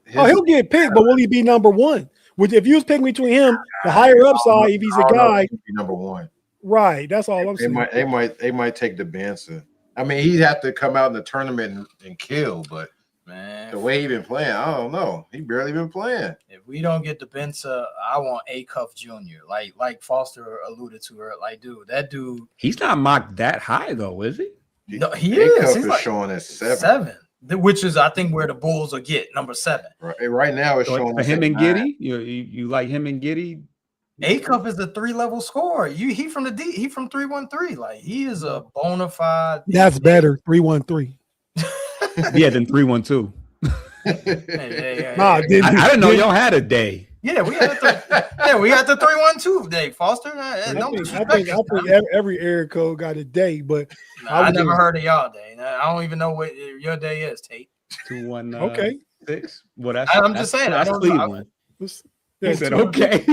he'll get picked, but will he be number one? If you was picking between him, the higher upside, if he's a guy, he'd be number one. Right. That's all I'm saying. They might take the Benson. I mean, he'd have to come out in the tournament and kill, but man, the way he been playing, I don't know. He barely been playing. If we don't get the Benson, I want A Cuff Jr. Like Foster alluded to her. Like, dude, that dude. He's not mocked that high though, is he? No, he is. He's like showing at 7. Which is, I think, where the Bulls will get number 7. Right now, it's showing for him and Giddey. You like him and Giddey? A Cup is a 3-level scorer. He from the D. He from 313. Like, he is a bona fide. That's better. 313. Yeah, than 312. I didn't know y'all had a day. Yeah, we had the 312 day, Foster. I think every area code got a day, but I never heard of y'all day. I don't even know what your day is, Tate. 219. Okay. 6. Well, I'm just saying. That's Cleveland. He said okay.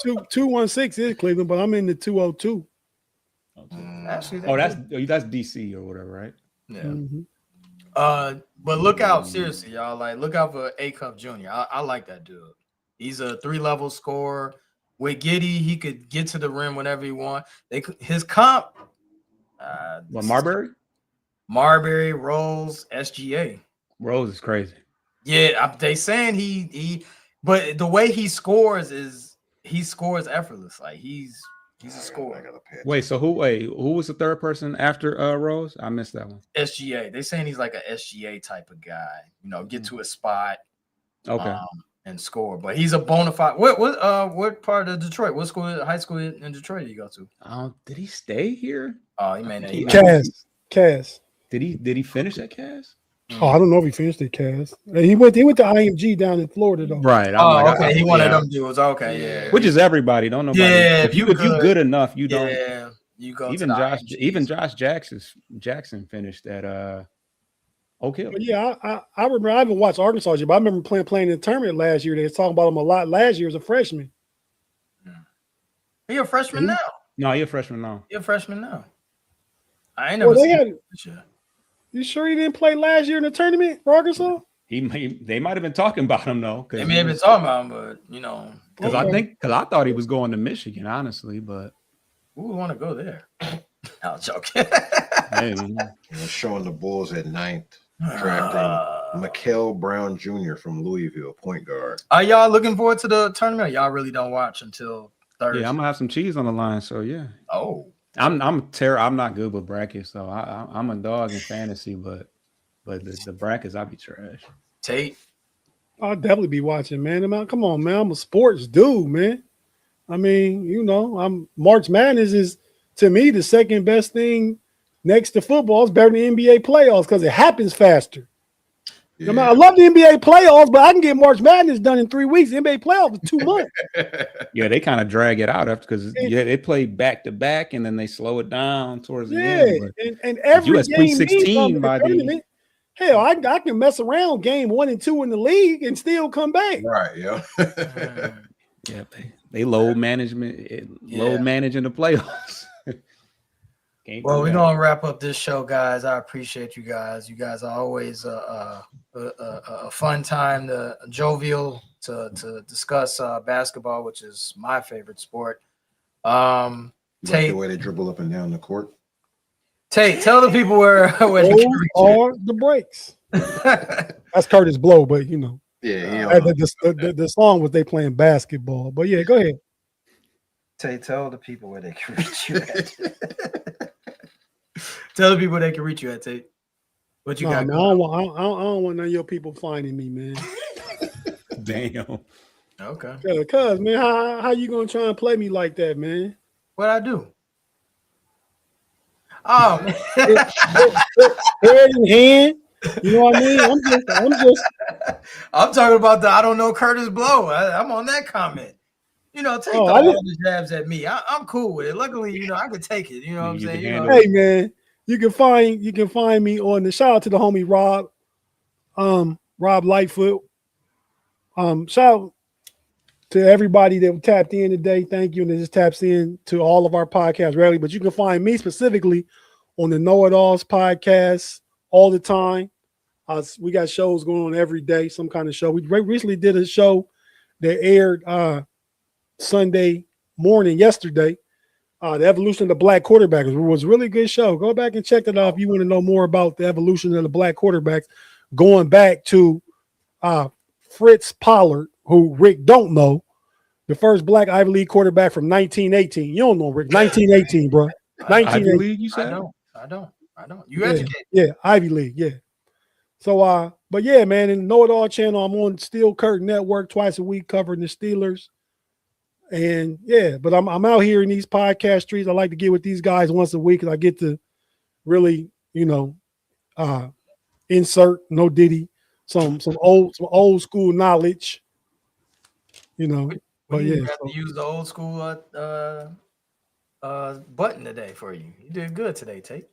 216 is Cleveland, but I'm in the 202. Actually, that's DC or whatever, right? Yeah. Mm-hmm. But look out, seriously, y'all. Like, look out for A Cup Jr. I like that dude. He's a 3-level scorer. With Giddey, he could get to the rim whenever he want. His comp. Marbury, Rose, SGA. Rose is crazy. Yeah, they saying he. But the way he scores is he scores effortless. Like he's a scorer. Wait, so who was the third person after Rose? I missed that one. SGA. They saying he's like a SGA type of guy. Get to a spot. Okay. And score. But he's a bona fide. What part of Detroit? What school? High school in Detroit did he go to? Did he stay here? Oh, he may not. Cass. Did he finish at Cass? Oh, I don't know if he finished at Cass. He went to IMG down in Florida though. Right. Okay. He one of them dudes. Okay, yeah. Which is everybody. Don't know. Yeah. If you good enough, you don't. Yeah. You go. Even Josh Jackson finished at Okay. But yeah, I remember. I haven't watched Arkansas yet, but I remember playing in the tournament last year. They was talking about him a lot last year as a freshman. He a freshman now? No, you're a freshman now. I ain't never seen you sure he didn't play last year in the tournament for Arkansas? They might have been talking about him though. They may have been talking about him, but because I thought he was going to Michigan, honestly, but who would want to go there? I'm joking. Showing the Bulls at 9th, drafting Mikael Brown Jr. from Louisville, point guard. Are y'all looking forward to the tournament? Y'all really don't watch until Thursday? Yeah, I'm gonna have some cheese on the line, so yeah. Oh, I'm not good with brackets, so I'm a dog in fantasy, but the brackets I'll be trash. Tate, I'll definitely be watching, man. Come on, man. I'm a sports dude, man. I mean, March Madness is to me the second best thing next to football. It's better than NBA playoffs because it happens faster. Yeah. I love the NBA playoffs, but I can get March Madness done in 3 weeks. NBA playoffs is 2 months. Yeah, they kind of drag it out after because they play back to back and then they slow it down towards the end. And every US game 16 by the hell, I can mess around game 1 and 2 in the league and still come back. Right, yeah. Yeah, they load managing the playoffs. Well, we're gonna wrap up this show, guys. I appreciate you guys. You guys are always a fun time, jovial to discuss basketball, which is my favorite sport. Like the way they dribble up and down the court. Tate, tell the people where they can reach are the breaks. That's Curtis Blow, but the song was they playing basketball. But yeah, go ahead. Tate, tell the people where they can reach you at. Tell the people they can reach you at, Tate. What you got? Man, I don't want none of your people finding me, man. Damn. Okay. Cuz, man, how you gonna try and play me like that, man? What'd I do? Oh, head in hand. You know what I mean? I'm talking about I don't know Curtis Blow. I'm on that comment. Take all the jabs at me. I'm cool with it. Luckily, I could take it. You know what I'm saying? Hey, man, you can find me on the shout out to the homie Rob Lightfoot. Shout out to everybody that tapped in today. Thank you, and it just taps in to all of our podcasts rarely. But you can find me specifically on the KnoItAllz podcast all the time. We got shows going on every day, some kind of show. We recently did a show that aired Sunday morning yesterday. The evolution of the black quarterbacks was a really good show. Go back and check that out if you want to know more about the evolution of the black quarterbacks, going back to Fritz Pollard, who Rick don't know, the first black Ivy League quarterback from 1918. You don't know Rick, 1918, bro. 1918. Ivy League, you said? I don't. You educate. Yeah, Ivy League, yeah. So, but yeah, man, in the KnoItAllz channel, I'm on Steel Curtain Network twice a week covering the Steelers. And yeah, but I'm out here in these podcast streets. I like to get with these guys once a week, and I get to really, insert no Diddy, some old school knowledge, But yeah, have to use the old school button today for you. You did good today, Tate.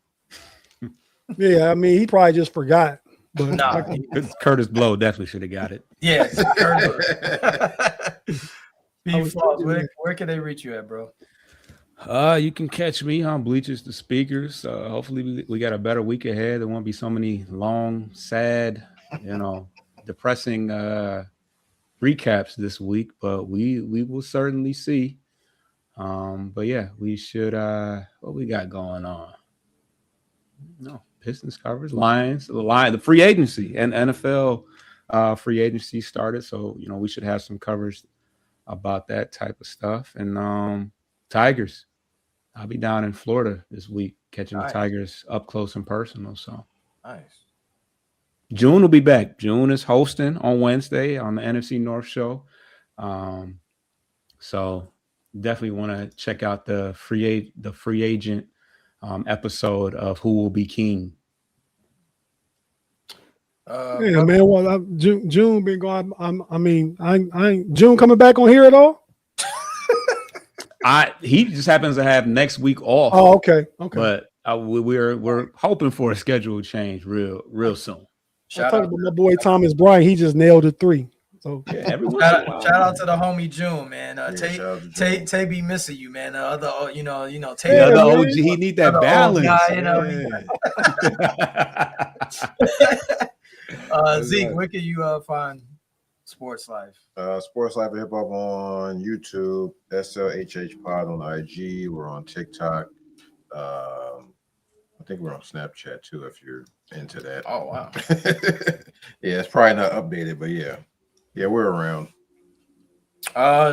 Yeah, I mean, he probably just forgot. But nah, Curtis Blow definitely should have got it. Yes, where can they reach you at, bro? You can catch me on Bleachers to Speakers. Hopefully we got a better week ahead. There won't be so many long, sad, depressing recaps this week, but we will certainly see. But yeah, we should what we got going on? No, Pistons covers, Lions, the free agency and NFL free agency started. So, we should have some coverage about that type of stuff. And Tigers, I'll be down in Florida this week catching the Tigers up close and personal. So nice. June will be back. June is hosting on Wednesday on the NFC North show. So definitely want to check out the free agent episode of Who Will Be King. Yeah, man. Well, June been going. I June coming back on here at all? He just happens to have next week off. Oh, okay. But we're hoping for a schedule change real soon. Shout out to my boy Thomas Bryant. He just nailed a 3. So yeah, shout out to the homie June, man. Tate be missing you, man. Tate. The other OG, he need that balance. Guy, Zeke, where can you find Sports Life? Sports Life and Hip Hop on YouTube, SLHH Pod on IG. We're on TikTok. I think we're on Snapchat too, if you're into that. Oh wow. Yeah, it's probably not updated, but yeah, we're around.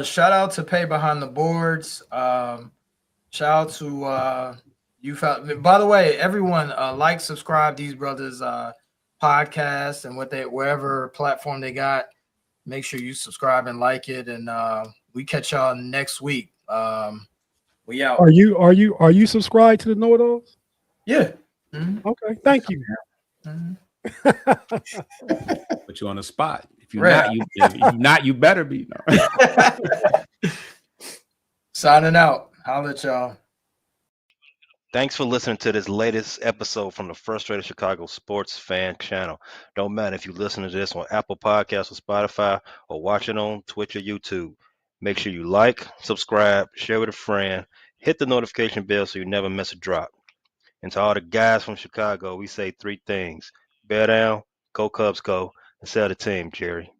Shout out to Pay Behind the Boards. Shout out to you. By the way, everyone, like, subscribe these brothers' podcast and wherever platform they got. Make sure you subscribe and like it, and we catch y'all next week. We out. Are you subscribed to the KnoItAllz? Yeah. Mm-hmm. Okay, thank you. Mm-hmm. Put you on the spot. If you're not, you better be. No. Signing out. Holla at y'all. Thanks for listening to this latest episode from the Frustrated Chicago Sports Fan Channel. Don't matter if you listen to this on Apple Podcasts or Spotify or watch it on Twitch or YouTube. Make sure you like, subscribe, share with a friend, hit the notification bell so you never miss a drop. And to all the guys from Chicago, we say 3 things. Bear down, go Cubs go, and sell the team, Jerry.